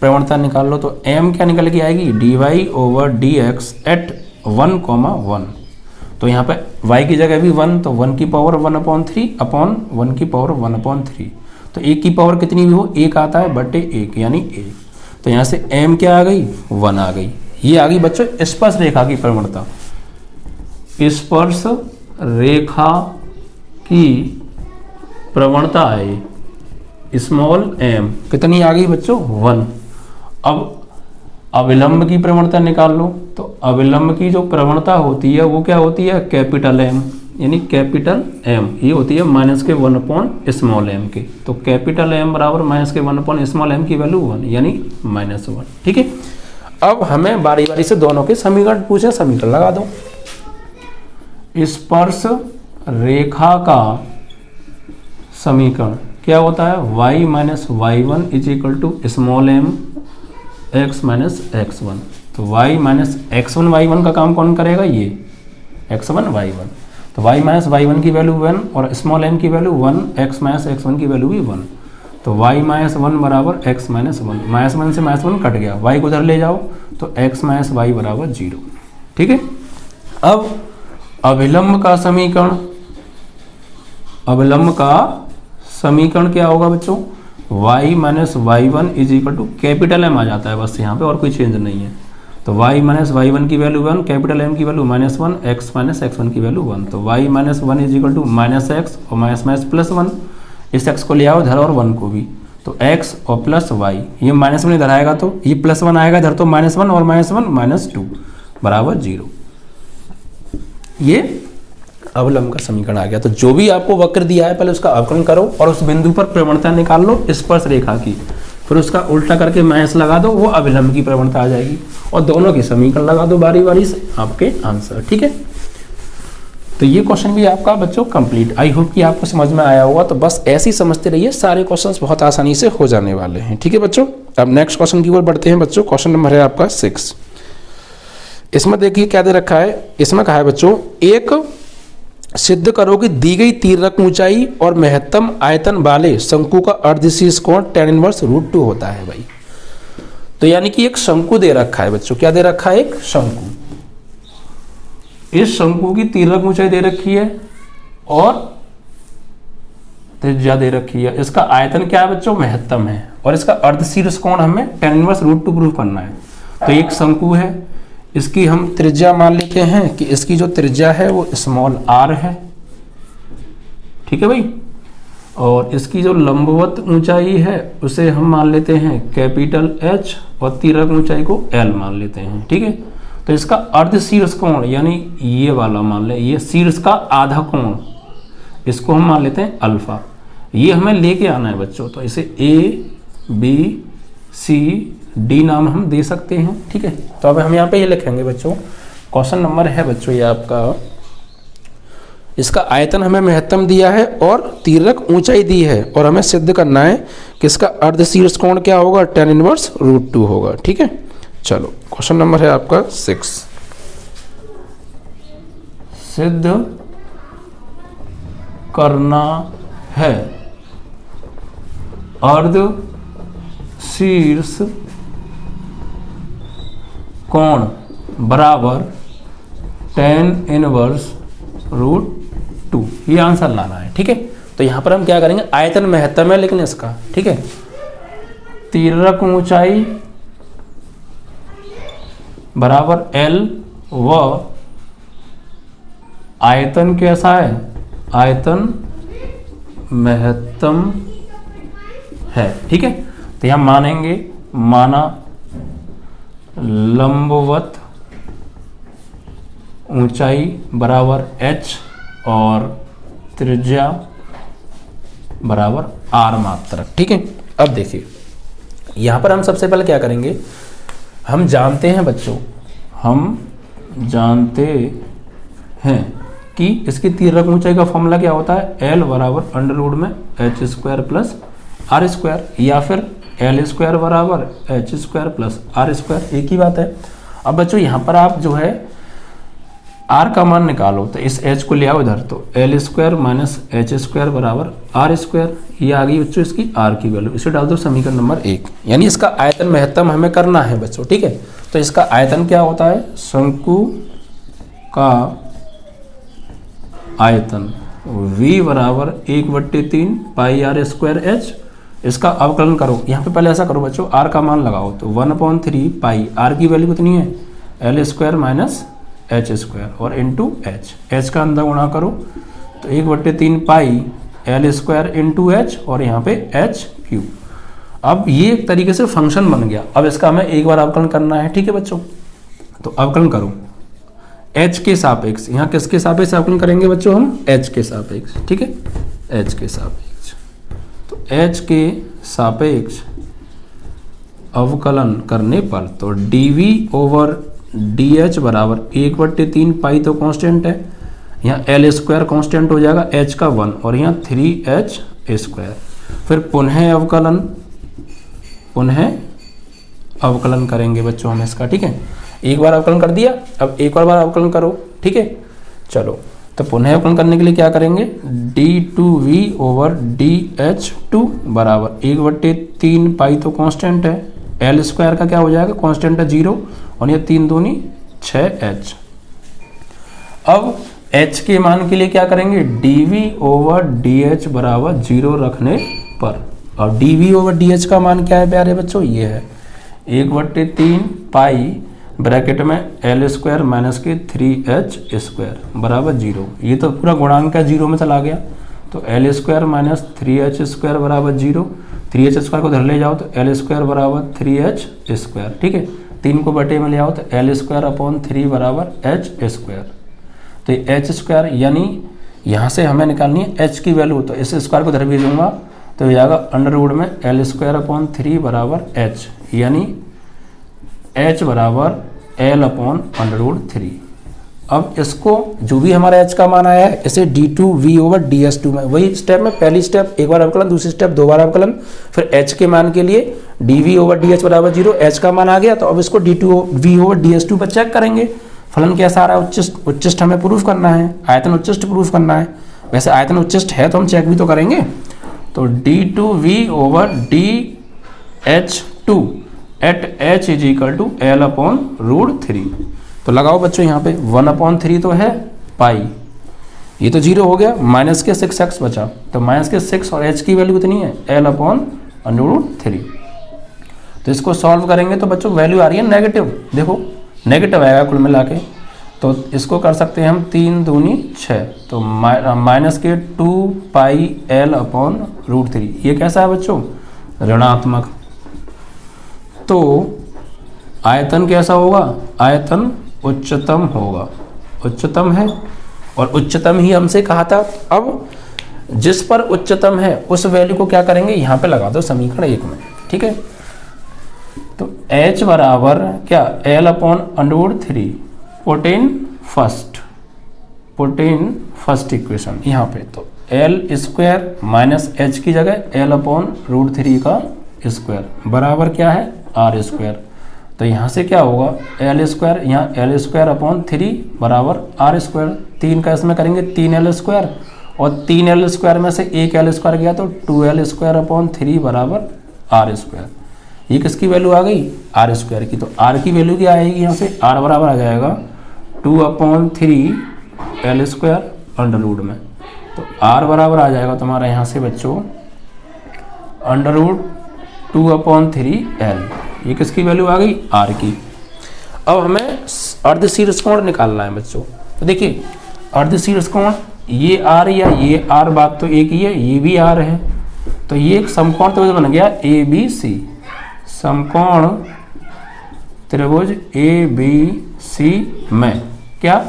प्रवणता निकाल लो, तो m क्या निकल के आएगी, D Y over D X at 1,1। तो यहाँ पे y की जगह भी 1, तो 1 की पावर 1/3 अपॉन 1 की पावर 1/3। तो 1 की पावर कितनी भी हो 1 आता है बटे 1 यानी 1। तो यहाँ से m क्या आ गई, 1 आ गई। ये आ गई बच्चों स्पर्श रेखा की प्रवणता। स्पर्श रेखा की प्रवणता है स्मॉल m, कितनी आ गई बच्चों 1। अब अविलंब की प्रवणता निकाल लो, तो अविलंब की जो प्रवणता होती है वो क्या होती है, कैपिटल M, यानी कैपिटल M ये होती है -1/स्मॉल m के। तो कैपिटल M बराबर -1/स्मॉल m की वैल्यू 1 यानी -1। ठीक है, अब हमें बारी बारी से दोनों के समीकरण पूछे, समीकरण लगा दो। स्पर्श रेखा का समीकरण क्या होता है, y minus y1 is equal to small m x minus x1। तो y माइनस x1 y1 का काम कौन करेगा, ये x1 y1। तो y माइनस y1 की वैल्यू 1 और स्मॉल m की वैल्यू 1, x माइनस x1 की वैल्यू भी 1। तो y माइनस 1 बराबर x माइनस 1, -1 से -1 कट गया, y को उधर ले जाओ तो x माइनस y बराबर 0। ठीक है, अब अविलंब का समीकरण, अविलंब का समीकरण क्या होगा बच्चों, y minus y1 is equal to capital M आ जाता है बस यहाँ पे, और कोई चेंज नहीं है। तो y माइनस y1 की वैल्यू 1, कैपिटल M की वैल्यू -1, x माइनस x1 की वैल्यू 1। तो y minus 1 is equal to -x और माइनस प्लस 1, इस x को ले आओ इधर और 1 को भी, तो x और प्लस y, ये -1 इधर आएगा तो ये +1 आएगा इधर, तो -1 और -1 -2 बराबर 0। ये अवलंब का समीकरण आ गया। तो जो भी आपको वक्र दिया है पहले उसका अवकलन करो और उस बिंदु पर प्रवणता निकाल लो स्पर्श रेखा की, फिर उसका उल्टा करके माइनस लगा दो, वो अविलंब की प्रवणता आ जाएगी, और दोनों की समीकरण लगा दो बारी बारी से, आपके आंसर। ठीक है, तो ये क्वेश्चन भी आपका बच्चों कंप्लीट। आई होप कि आपको समझ में आया होगा। तो बस ऐसे ही समझते रहिए, सारे क्वेश्चन बहुत आसानी से हो जाने वाले हैं। ठीक है बच्चों, अब नेक्स्ट क्वेश्चन की ओर बढ़ते हैं बच्चों। क्वेश्चन नंबर है आपका 6। इसमें देखिए क्या दे रखा है, इसमें कहा है बच्चों, एक सिद्ध करो कि दी गई तिर्यक ऊंचाई और महत्तम आयतन वाले शंकु का अर्धशीर्ष कोण tan इनवर्स √2 होता है भाई। तो यानी कि एक शंकु दे रखा है बच्चों, क्या दे रखा है, एक शंकु। इस शंकु की तिर्यक ऊंचाई दे रखी है और त्रिज्या दे रखी है। इसका आयतन क्या है बच्चों, महत्तम है, और इसका अर्धशीर्ष कोण हमें tan इनवर्स √2 प्रूफ करना है। तो एक शंकु है, इसकी हम त्रिज्या मान लेते हैं कि इसकी जो त्रिज्या है वो स्मॉल r है। ठीक है भाई, और इसकी जो लंबवत ऊंचाई है उसे हम मान लेते हैं कैपिटल H और तिर्यक ऊंचाई को L मान लेते हैं। ठीक है, तो इसका अर्धशीर्ष कोण यानी ये वाला मान ले, ये शीर्ष का आधा कोण, इसको हम मान लेते हैं अल्फा। ये हमें लेके आना है बच्चों, तो इसे A B C D नाम हम दे सकते हैं। ठीक है, तो अब हम यहाँ पे ये लिखेंगे बच्चों, क्वेश्चन नंबर है बच्चों ये आपका, इसका आयतन हमें महत्तम दिया है और तिर्यक ऊंचाई दी है, और हमें सिद्ध करना है कि इसका अर्धशीर्ष कोण क्या होगा, tan इनवर्स √2 होगा। ठीक है, चलो क्वेश्चन नंबर है आपका 6। सिद्ध करना है अर्धशीर्ष कोण बराबर tan इनवर्स √2, ये आंसर लाना है। ठीक है, तो यहां पर हम क्या करेंगे, आयतन महत्तम है लेकिन इसका, ठीक है, तिर्यक ऊंचाई बराबर L व आयतन कैसा है, आयतन महत्तम है। ठीक है, तो यहां मानेंगे, माना लंबवत ऊंचाई बराबर h और त्रिज्या बराबर r मात्रक। ठीक है, अब देखिए यहां पर हम सबसे पहले क्या करेंगे, हम जानते हैं बच्चों, हम जानते हैं कि इसकी तीव्रक ऊंचाई का फॉर्मूला क्या होता है, एल बराबर अंडर रूट में H square plus R square, या फिर एल स्क्वायर बराबर H square plus R square, एक ही बात है। अब बच्चों यहाँ पर आप जो है आर का मान निकालो, तो इस एच को ले आओ इधर, तो L square minus H square बराबर आर स्क्वायर, ये आ गई बच्चों इसकी आर की वैल्यू। इसे डाल दो समीकरण नंबर 1, यानी इसका आयतन महत्तम हमें करना है बच्चों, ठीक है। तो इसका आयतन क्या होता है, शंकु का आयतन v बराबर 1/3 पाई आर स्क्वायर एच। इसका अवकलन करो, यहाँ पे पहले ऐसा करो बच्चों, r का मान लगाओ, तो 1/3 पाई, r की वैल्यू कितनी है, L square minus H square और इंटू एच का अंदर गुणा करो, तो 1/3 pi L square into H और यहाँ पे एच क्यूब। अब ये एक तरीके से फंक्शन बन गया। अब इसका हमें एक बार अवकलन करना है, ठीक है बच्चों। तो अवकलन करो एच के सापेक्ष, यहाँ किसके सापेक्ष अवकलन करेंगे बच्चों, हम एच के सापेक्ष, ठीक है, एच के सापेक्ष। तो एच के सापेक्ष अवकलन करने पर तो dv ओवर dh बराबर 1/3 पाई तो कांस्टेंट है, यहाँ एल स्क्वायर कांस्टेंट हो जाएगा, h का 1 और यहाँ 3h स्क्वायर। फिर पुनः अवकलन करेंगे बच्चों हम इसका, ठीक है। एक बार अवकलन कर दिया, अब एक और बार अवकलन करो, ठीक है। चलो, तो पुनः अवकलन करने के लिए क्या करेंगे, d2v ओवर dh2 बराबर 1/3 पाई तो कांस्टेंट है, एल स्क्वायर का क्या हो जाएगा, कांस्टेंट है 0 और ये 3 दूनी 6h। अब h के मान के लिए क्या करेंगे, dv ओवर dh बराबर 0 रखने पर, और dv ओवर dh का मान क्या है प्यारे बच्चों, ये है 1/3 पाई ब्रैकेट में एल स्क्वायर माइनस के 3h स्क्वायर बराबर 0। ये तो पूरा गुणांक का 0 में चला गया, तो L square minus 3h square बराबर 0, 3h स्क्वायर को धर ले जाओ तो एल स्क्वायर बराबर 3h स्क्वायर, ठीक है। 3 को बटे में ले आओ तो एल स्क्वायर अपॉन 3 बराबर एच स्क्वायर। तो एच स्क्वायर यानी यहाँ से हमें निकालनी है एच की वैल्यू, तो इस स्क्वायर को धर भी दूंगा तो हो जाएगा अंडर रूट में एल स्क्वायर अपॉन 3 बराबर एच, यानी एच बराबर एल अपॉन अंडर रूट 3। अब इसको जो भी हमारा h का मान आया है इसे d2v ओवर ds2 में, वही स्टेप में, पहली स्टेप एक बार अवकलन, दूसरी स्टेप 2 बार अवकलन, फिर h के मान के लिए dv ओवर ds बराबर 0, h का मान आ गया, तो अब इसको d2v ओवर ds2 पर चेक करेंगे फलन कैसा आ रहा है। उच्चिष्ट हमें प्रूफ करना है, आयतन उच्चिष्ट प्रूफ करना है। वैसे आयतन उच्चिष्ट है तो हम चेक भी तो करेंगे। तो d2v over dh2 at h is equal to L upon root 3। तो लगाओ बच्चों यहाँ पे 1/3 तो है पाई, ये तो 0 हो गया, माइनस के 6x बचा, तो माइनस के 6 और h की वैल्यू कितनी है, एल अपॉन अंडर रूट 3। तो इसको सॉल्व करेंगे तो बच्चों वैल्यू आ रही है नेगेटिव, देखो नेगेटिव आएगा कुल मिला के। तो इसको कर सकते हैं हम 3 दूनी 6, तो माइनस के 2 पाई एल अपॉन रूट 3। ये कैसा है बच्चों, ऋणात्मक। तो आयतन कैसा होगा, आयतन उच्चतम होगा, उच्चतम है, और उच्चतम ही हमसे कहा था। अब जिस पर उच्चतम है उस वैल्यू को क्या करेंगे, यहाँ पे लगा दो समीकरण 1 में, ठीक है। तो h बराबर क्या, L upon under root 3, put in first equation यहाँ पे, तो एल स्क्वायर माइनस एच की जगह एल अपॉन रूट 3 का स्क्वायर बराबर क्या है, आर स्क्वायर। तो यहाँ से क्या होगा, एल स्क्वायर, यहाँ एल स्क्वायर अपॉन 3 बराबर आर स्क्वायर। 3 का इसमें करेंगे 3l स्क्वायर, और 3l स्क्वायर में से एक l स्क्वायर गया तो 2l स्क्वायर अपॉन 3 बराबर आर स्क्वायर। ये किसकी वैल्यू आ गई, आर स्क्वायर की। तो आर की वैल्यू क्या आएगी, यहाँ से आर बराबर आ जाएगा 2/3 एल स्क्वायर अंडर रूट में। तो आर बराबर आ जाएगा तुम्हारा यहाँ से बच्चों अंडर रूट 2/3 एल। ये किसकी वैल्यू आ गई, आर की। अब हमें अर्धशीर्ष कोण निकालना है बच्चों। तो देखिए अर्धशीर्ष कोण ये आर या ये आर, बात तो एक ही है, ये भी आर है। तो ये एक समकोण त्रिभुज बन गया ABC, समकोण त्रिभुज ABC में क्या,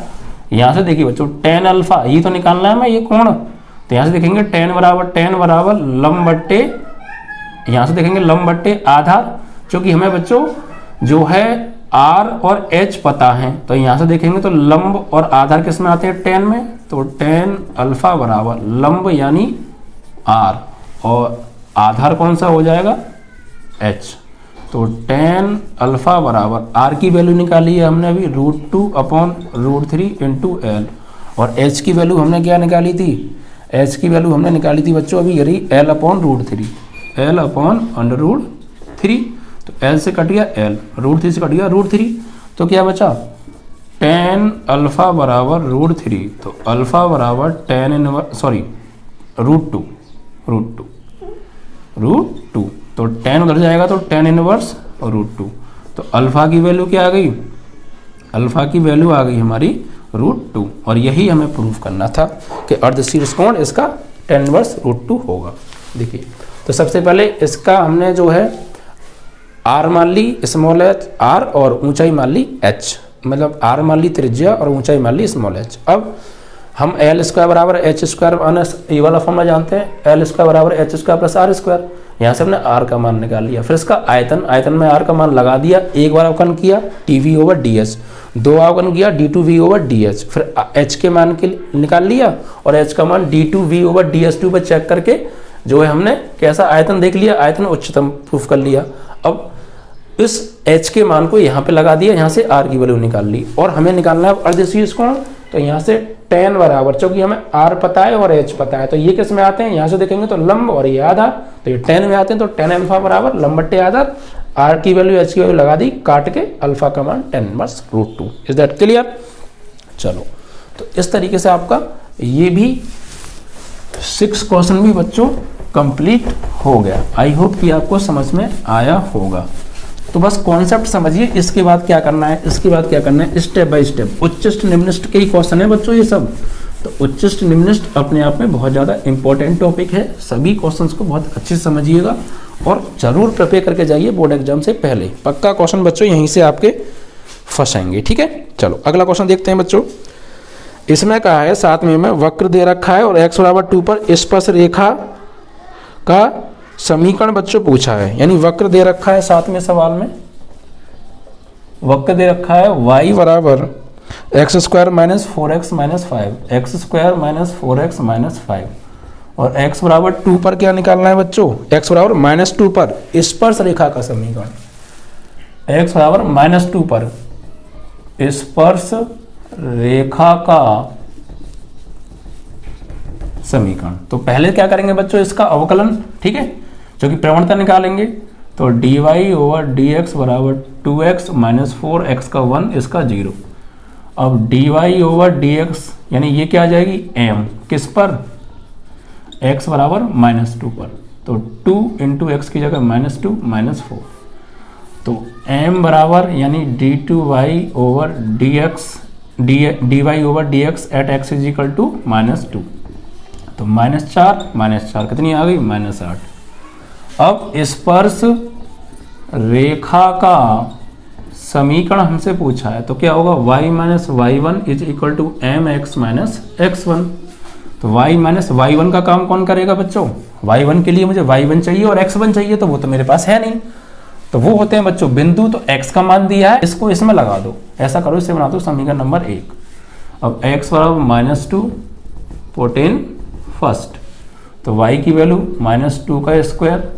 यहाँ से देखिए बच्चों tan अल्फा, ये तो निकालना है हमें ये कोण। तो यहाँ से देखेंगे tan बराबर लंब बट्टे, यहाँ से देखेंगे लंब बट्टे आधार, क्योंकि हमें बच्चों जो है आर और एच पता है, तो यहाँ से देखेंगे तो लंब और आधार किस में आते हैं, टेन में, तो टेन अल्फा बराबर लंब यानी आर और आधार कौन सा हो जाएगा, एच। तो टेन अल्फा बराबर आर की वैल्यू निकाली है हमने अभी √2/√3 इंटू एल, और एच की वैल्यू हमने क्या निकाली थी, एच की वैल्यू हमने निकाली थी बच्चों अभी यही L/√3, L/√3। तो L से कट गया L, √3 से कट गया √3, तो क्या बचा, टेन अल्फा बराबर √3, तो अल्फा बराबर √2, तो टेन उधर जाएगा तो टेन इनवर्स √2, तो अल्फा की वैल्यू क्या आ गई, अल्फा की वैल्यू आ गई हमारी √2, और यही हमें प्रूफ करना था कि अर्धशीर्ष कोण इसका टेन इनवर्स √2 होगा। देखिए, तो सबसे पहले इसका हमने जो है आर मान ली स्मॉल एच आर और ऊंचाई मान ली एच, मतलब आर मान ली त्रिज्या और ऊंचाई मान ली स्मॉल एच। अब हम एल स्क्वायर बराबर एच स्क्वायर माइनस ये वाला फॉर्मूला जानते हैं, एल स्क्वायर बराबर H square plus R square, यहाँ से हमने आर का मान निकाल लिया। फिर इसका आयतन, आयतन में आर का मान लगा दिया, एक बार अवकलन किया टी/डी/एच, दो अवकलन किया d2v/dh, फिर h के मान के निकाल लिया और h का मान d2v/dh2 पर चेक करके जो है हमने कैसा आयतन देख लिया, आयतन उच्चतम प्रूफ कर लिया। अब इस h के मान को यहाँ पे लगा दिया, यहाँ से r की वैल्यू निकाल ली, और हमें निकालना है अर्धशीर्ष कोण। तो यहाँ से टेन बराबर, चूंकि हमें r पता है और h पता है, तो ये किस में आते हैं, यहाँ से देखेंगे तो लंब और ये आधार, तो ये टेन में आते हैं, तो टेन अल्फा बराबर लंब बट्टे आधार, r की वैल्यू h की वैल्यू लगा दी, काट के अल्फा का मान tan inverse √2। Is that clear? चलो, तो इस तरीके से आपका ये भी 6 क्वेश्चन भी बच्चों कंप्लीट हो गया। आई होप कि आपको समझ में आया होगा। तो बस कॉन्सेप्ट समझिए, इसके बाद क्या करना है, इसके बाद क्या करना है, स्टेप बाय स्टेप। उच्चिष्ट निम्निष्ट के ही क्वेश्चन है बच्चों ये सब, तो उच्चिष्ट निम्निष्ट अपने आप में बहुत ज़्यादा इंपॉर्टेंट टॉपिक है। सभी क्वेश्चंस को बहुत अच्छे से समझिएगा और जरूर प्रिपेयर करके जाइए बोर्ड एग्जाम से पहले। पक्का क्वेश्चन बच्चों यहीं से आपके फंसेंगे, ठीक है। चलो अगला क्वेश्चन देखते हैं बच्चों। इसमें कहा है 7वें में वक्र दे रखा है और x बराबर 2 पर स्पर्श रेखा का समीकरण बच्चों पूछा है, यानी वक्र दे रखा है 7वें सवाल में, वक्र दे रखा है y बराबर x² - 4x - 5, x² - 4x - 5, और x बराबर 2 पर क्या निकालना है बच्चों, x बराबर -2 पर स्पर्श रेखा का समीकरण, x बराबर -2 पर स्पर्श रेखा का समीकरण। तो पहले क्या करेंगे बच्चों, इसका अवकलन, ठीक है, जो कि प्रवणता निकालेंगे। तो dy/dx बराबर 2x - 4x का 1, इसका 0। अब dy/dx यानी ये क्या आ जाएगी, m, किस पर, x बराबर -2 पर, तो 2 × x की जगह -2 - 4, तो m बराबर यानी dy/dx एट x = -2, तो -4 कितनी आ गई, -8। अब स्पर्श रेखा का समीकरण हमसे पूछा है, तो क्या होगा, y - y1 = mx - x1। तो y - y1 का काम कौन करेगा बच्चों, y1 के लिए मुझे y1 चाहिए और x1 चाहिए, तो वो तो मेरे पास है नहीं, तो वो होते हैं बच्चों बिंदु। तो x का मान दिया है, इसको इसमें लगा दो, ऐसा करो, इसे बना दो समीकरण नंबर 1। अब x बराबर -2 14 फर्स्ट, तो y की वैल्यू -2 का स्क्वायर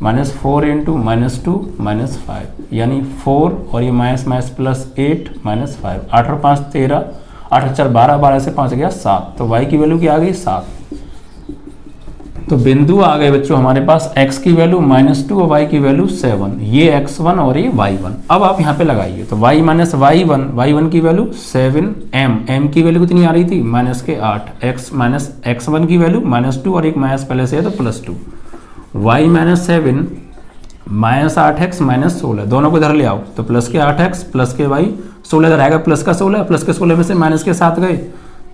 -4 × -2 -5, यानी 4 और ये -+8 -5, 8 और 5 13, 8 और 4 12, 12 से 5 गया 7, तो y की वैल्यू क्या आ गई 7। तो बिंदु आ गए बच्चों हमारे पास, x की वैल्यू -2 और y की वैल्यू 7, ये x1 और ये y1। अब आप यहाँ पे लगाइए, तो y - y1 की वैल्यू 7m, m की वैल्यू कितनी आ रही थी, -8, x1 की वैल्यू -2 और एक माइनस पहले से है तो +2, y - 7 -8x -16, दोनों को इधर ले आओ, तो प्लस के 8x प्लस के y, 16 इधर आएगा प्लस का 16, प्लस के 16 में से माइनस के 7 गए,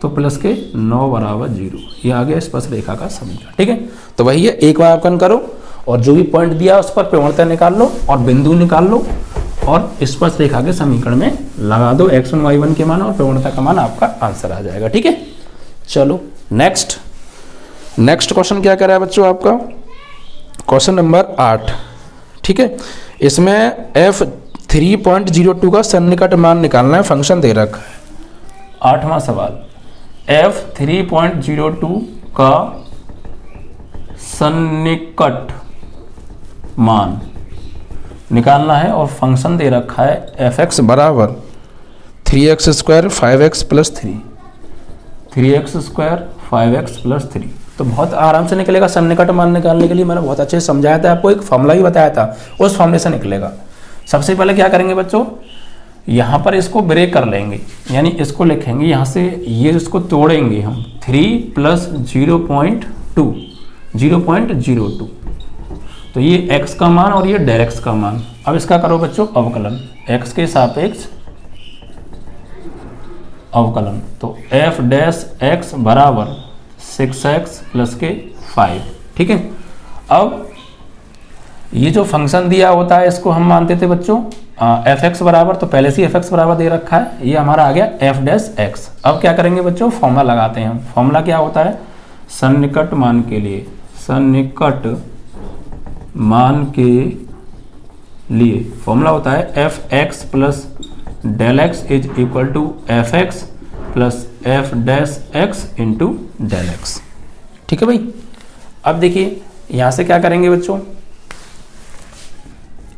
तो प्लस के 9 बराबर 0, ये आ गया स्पर्श रेखा का समीकरण, ठीक है। तो वही है, एक बार अवकलन करो और जो भी पॉइंट दिया उस पर प्रवणता निकाल लो और बिंदु निकाल लो और स्पर्श रेखा के समीकरण में लगा दो x1 y1 के मान और प्रवणता का मान, आपका आंसर आ जाएगा, ठीक है। चलो नेक्स्ट क्वेश्चन क्या कर रहा है बच्चों आपका, क्वेश्चन नंबर 8, ठीक है। इसमें f 3.02 का सन्निकट मान निकालना है, फंक्शन दे रखा है। 8वां सवाल, f 3.02 का सन्निकट मान निकालना है और फंक्शन दे रखा है fx बराबर 3x square 5x plus 3x square 5x plus 3। तो बहुत आराम से निकलेगा सन्निकट मान निकालने के लिए। मैंने बहुत अच्छे से समझाया था आपको, एक फॉर्मूला भी बताया था, उस फॉर्मूले से निकलेगा। सबसे पहले क्या करेंगे बच्चों, यहाँ पर इसको ब्रेक कर लेंगे, यानी इसको लिखेंगे यहाँ से, ये इसको तोड़ेंगे हम, 3 प्लस 0.02, तो ये x का मान और ये डेल x का मान। अब इसका करो बच्चों अवकलन, x के सापेक्ष अवकलन, तो f डैश x बराबर 6x प्लस के 5, ठीक है। अब ये जो फंक्शन दिया होता है इसको हम मानते थे बच्चों fx बराबर, तो पहले से fx बराबर दे रखा है, ये हमारा आ गया f डैश x। अब क्या करेंगे बच्चों, फॉर्मूला लगाते हैं हम। फॉर्मूला क्या होता है, सन्निकट मान के लिए, सन्निकट मान के लिए फॉर्मूला होता है fx plus del x is equal to fx plus f dash x into del x, ठीक है भाई। अब देखिए यहां से क्या करेंगे बच्चों,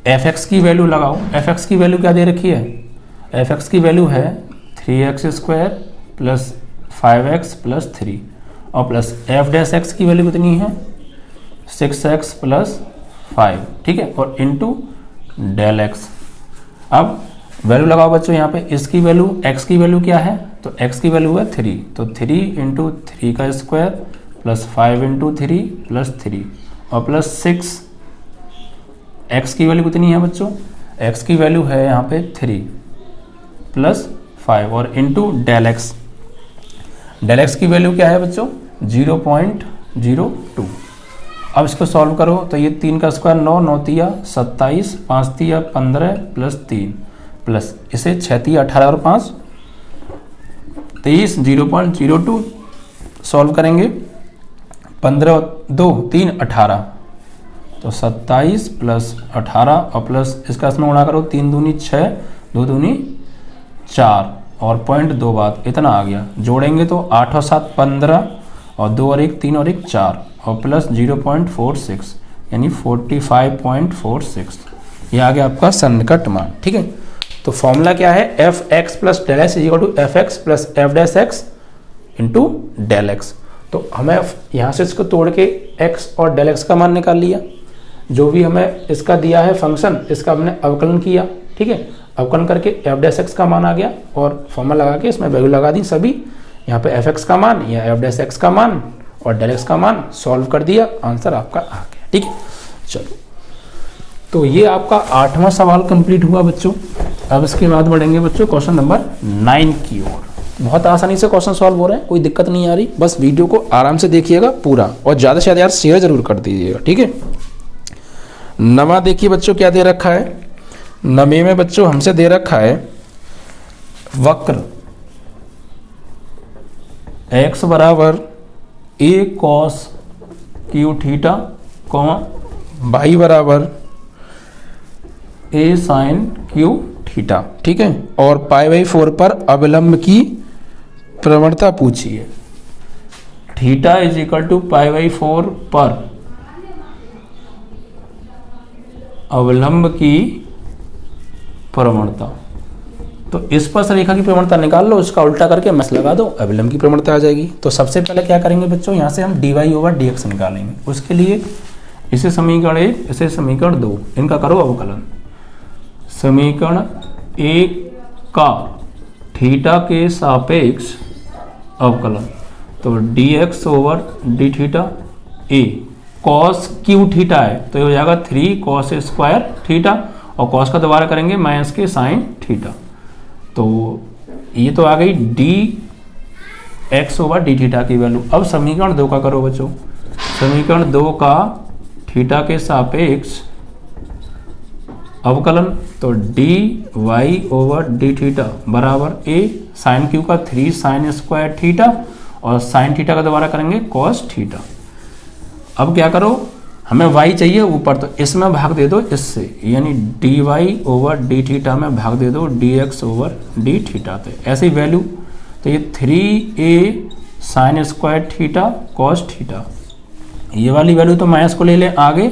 fx की वैल्यू लगाओ। fx की वैल्यू क्या दे रखी है, fx की वैल्यू है 3x square plus 5x plus 3 और प्लस f डैश x की वैल्यू कितनी है 6x प्लस 5, ठीक है, और इंटू डेल x। अब वैल्यू लगाओ बच्चों यहाँ पे, इसकी वैल्यू x की वैल्यू क्या है, तो x की वैल्यू है 3, तो 3 इंटू 3 का स्क्वायर प्लस 5 इंटू 3 प्लस 3 और प्लस 6। x की वैल्यू कितनी है बच्चों, x की वैल्यू है यहाँ पे 3 प्लस 5 और into del x। Del x की वैल्यू क्या है बच्चों 0.02। अब इसको सॉल्व करो तो ये 3 का स्क्वायर 9, 9 तिया 27, 5 तिया 15 प्लस 3 प्लस इसे 6 तिया 18 और 5 23, 0.02 सॉल्व करेंगे, 15 2 3 18, तो 27 प्लस 18 और प्लस इसका इसमें गुणा करो, 3 दूनी 6, 2 दूनी 4 और 0.2 बाद इतना आ गया। जोड़ेंगे तो 8 और 7 15 और 2 और 1 3 और 1 4 और प्लस 0.46 यानी 45.46, ये आ गया आपका सन्निकट मान, ठीक है। तो फॉर्मूला क्या है, F X plus del X equal to F X plus F dash X into del X. तो हमें यहाँ से इसको तोड़ के एक्स और डेल एक्स का मान निकाल लिया, जो भी हमें इसका दिया है फंक्शन इसका हमने अवकलन किया, ठीक है। अवकलन करके एफ डैश एक्स का मान आ गया और फॉर्मूला लगा के इसमें वैल्यू लगा दी सभी, यहाँ पे एफ एक्स का मान या एफ डैश एक्स का मान और डेल एक्स का मान सॉल्व कर दिया, आंसर आपका आ गया, ठीक है। चलो तो ये आपका 8वां सवाल कंप्लीट हुआ बच्चों। अब इसके बाद बढ़ेंगे बच्चों क्वेश्चन नंबर 9 की ओर। बहुत आसानी से क्वेश्चन सॉल्व हो रहे हैं, कोई दिक्कत नहीं आ रही, बस वीडियो को आराम से देखिएगा पूरा और ज़्यादा से ज़्यादा यार शेयर जरूर कर दीजिएगा, ठीक है। नमा देखिए बच्चों क्या दे रखा है, नमे में बच्चों हमसे दे रखा है वक्र x बराबर a cos q theta, y बराबर a sin q थीटा, ठीक है। और π/4 पर अवलंब की प्रवणता पूछी है। थीटा इज इक्वल टू π/4 पर अवलंब की प्रवणता, तो इस पर रेखा की प्रवणता निकाल लो, इसका उल्टा करके मैस लगा दो, अवलंब की प्रवणता आ जाएगी। तो सबसे पहले क्या करेंगे बच्चों, यहाँ से हम dy/dx निकालेंगे। उसके लिए इसे समीकरण 1 इसे समीकरण 2 इनका करो अवकलन। समीकरण 1 का थीटा के सापेक्ष अवकलन, तो dx over D theta a cos q theta है तो ये हो जाएगा 3 cos स्क्वायर थीटा और cos का दोबारा करेंगे माइनस के साइन थीटा, तो ये तो आ गई dx ओवर डी थीटा की वैल्यू। अब समीकरण 2 का करो बच्चों। समीकरण 2 का थीटा के सापेक्ष अवकलन, तो dy ओवर डी थीटा बराबर a साइन क्यू का 3 साइन स्क्वायर थीटा और साइन थीटा का दोबारा करेंगे cos थीटा। अब क्या करो, हमें y चाहिए ऊपर, तो इसमें भाग दे दो इससे, यानी dy/d में भाग दे दो dx/d। तो ऐसी वैल्यू, तो ये 3a sin square theta cos theta, ये वाली वैल्यू तो माइनस को ले लें आगे,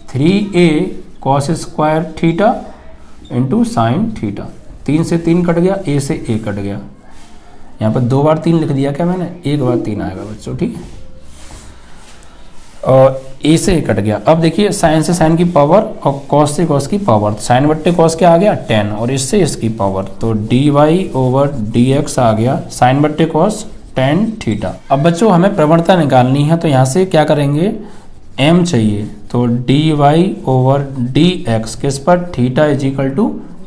3a cos square theta into sine theta. 3 से 3 कट गया, a से a कट गया, यहाँ पर 2 बार 3 लिख दिया क्या मैंने, 1 बार 3 आएगा बच्चों, ठीक है। और a से a कट गया। अब देखिए साइन से साइन की पावर और कॉस से कॉस की पावर, साइन बट्टे कॉस क्या आ गया 10, और इससे इसकी पावर, तो dy/dx आ गया साइन बट्टे कॉस tan थीटा। अब बच्चों हमें प्रवणता निकालनी है, तो यहाँ से क्या करेंगे, m चाहिए, तो dy/dx किस पर, थीटा =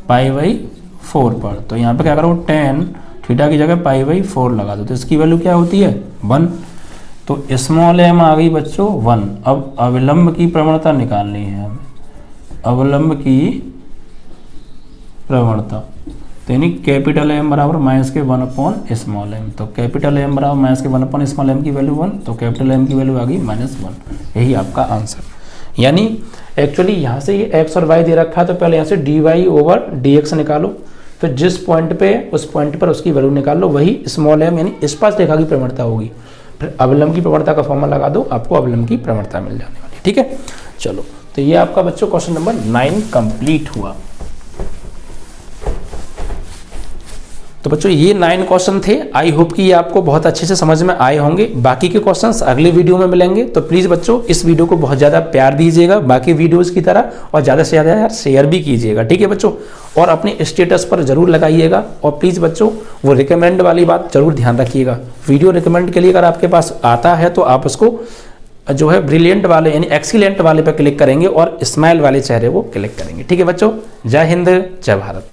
π/4 पर। तो यहाँ पे क्या करो, tan थीटा की जगह π/4 लगा दो, तो इसकी वैल्यू क्या होती है 1। तो स्मॉल m आ गई बच्चों 1। अब अविलंब की प्रवणता निकालनी है हमें, अवलंब की प्रवणता, तो यानी कैपिटल M बराबर -1/स्मॉल m। तो कैपिटल M बराबर -1/स्मॉल m की वैल्यू 1, तो कैपिटल M की वैल्यू आ गई -1। यही आपका आंसर। यानी एक्चुअली यहाँ से ये x और y दे रखा है, तो पहले यहाँ से dy/dx निकालो, फिर जिस पॉइंट पे उस पॉइंट पर उसकी वैल्यू निकाल लो, वही स्मॉल m यानी स्पर्श रेखा की प्रवणता होगी। फिर अवलंब की प्रवणता का फॉर्मूला लगा दो, आपको अवलंब की प्रवणता मिल जाने वाली, ठीक है। चलो, तो ये आपका बच्चों क्वेश्चन नंबर 9 कंप्लीट हुआ। तो बच्चों ये 9 क्वेश्चन थे। आई होप कि ये आपको बहुत अच्छे से समझ में आए होंगे। बाकी के क्वेश्चंस अगले वीडियो में मिलेंगे, तो प्लीज़ बच्चों इस वीडियो को बहुत ज़्यादा प्यार दीजिएगा बाकी वीडियोस की तरह, और ज़्यादा से ज़्यादा यार शेयर भी कीजिएगा, ठीक है बच्चों। और अपने स्टेटस पर जरूर लगाइएगा, और प्लीज़ बच्चों वो रिकमेंड वाली बात जरूर ध्यान रखिएगा। वीडियो रिकमेंड के लिए अगर आपके पास आता है तो आप उसको जो है ब्रिलियंट वाले यानी एक्सीलेंट वाले पर क्लिक करेंगे और स्माइल वाले चेहरे को क्लिक करेंगे, ठीक है बच्चों। जय हिंद, जय भारत।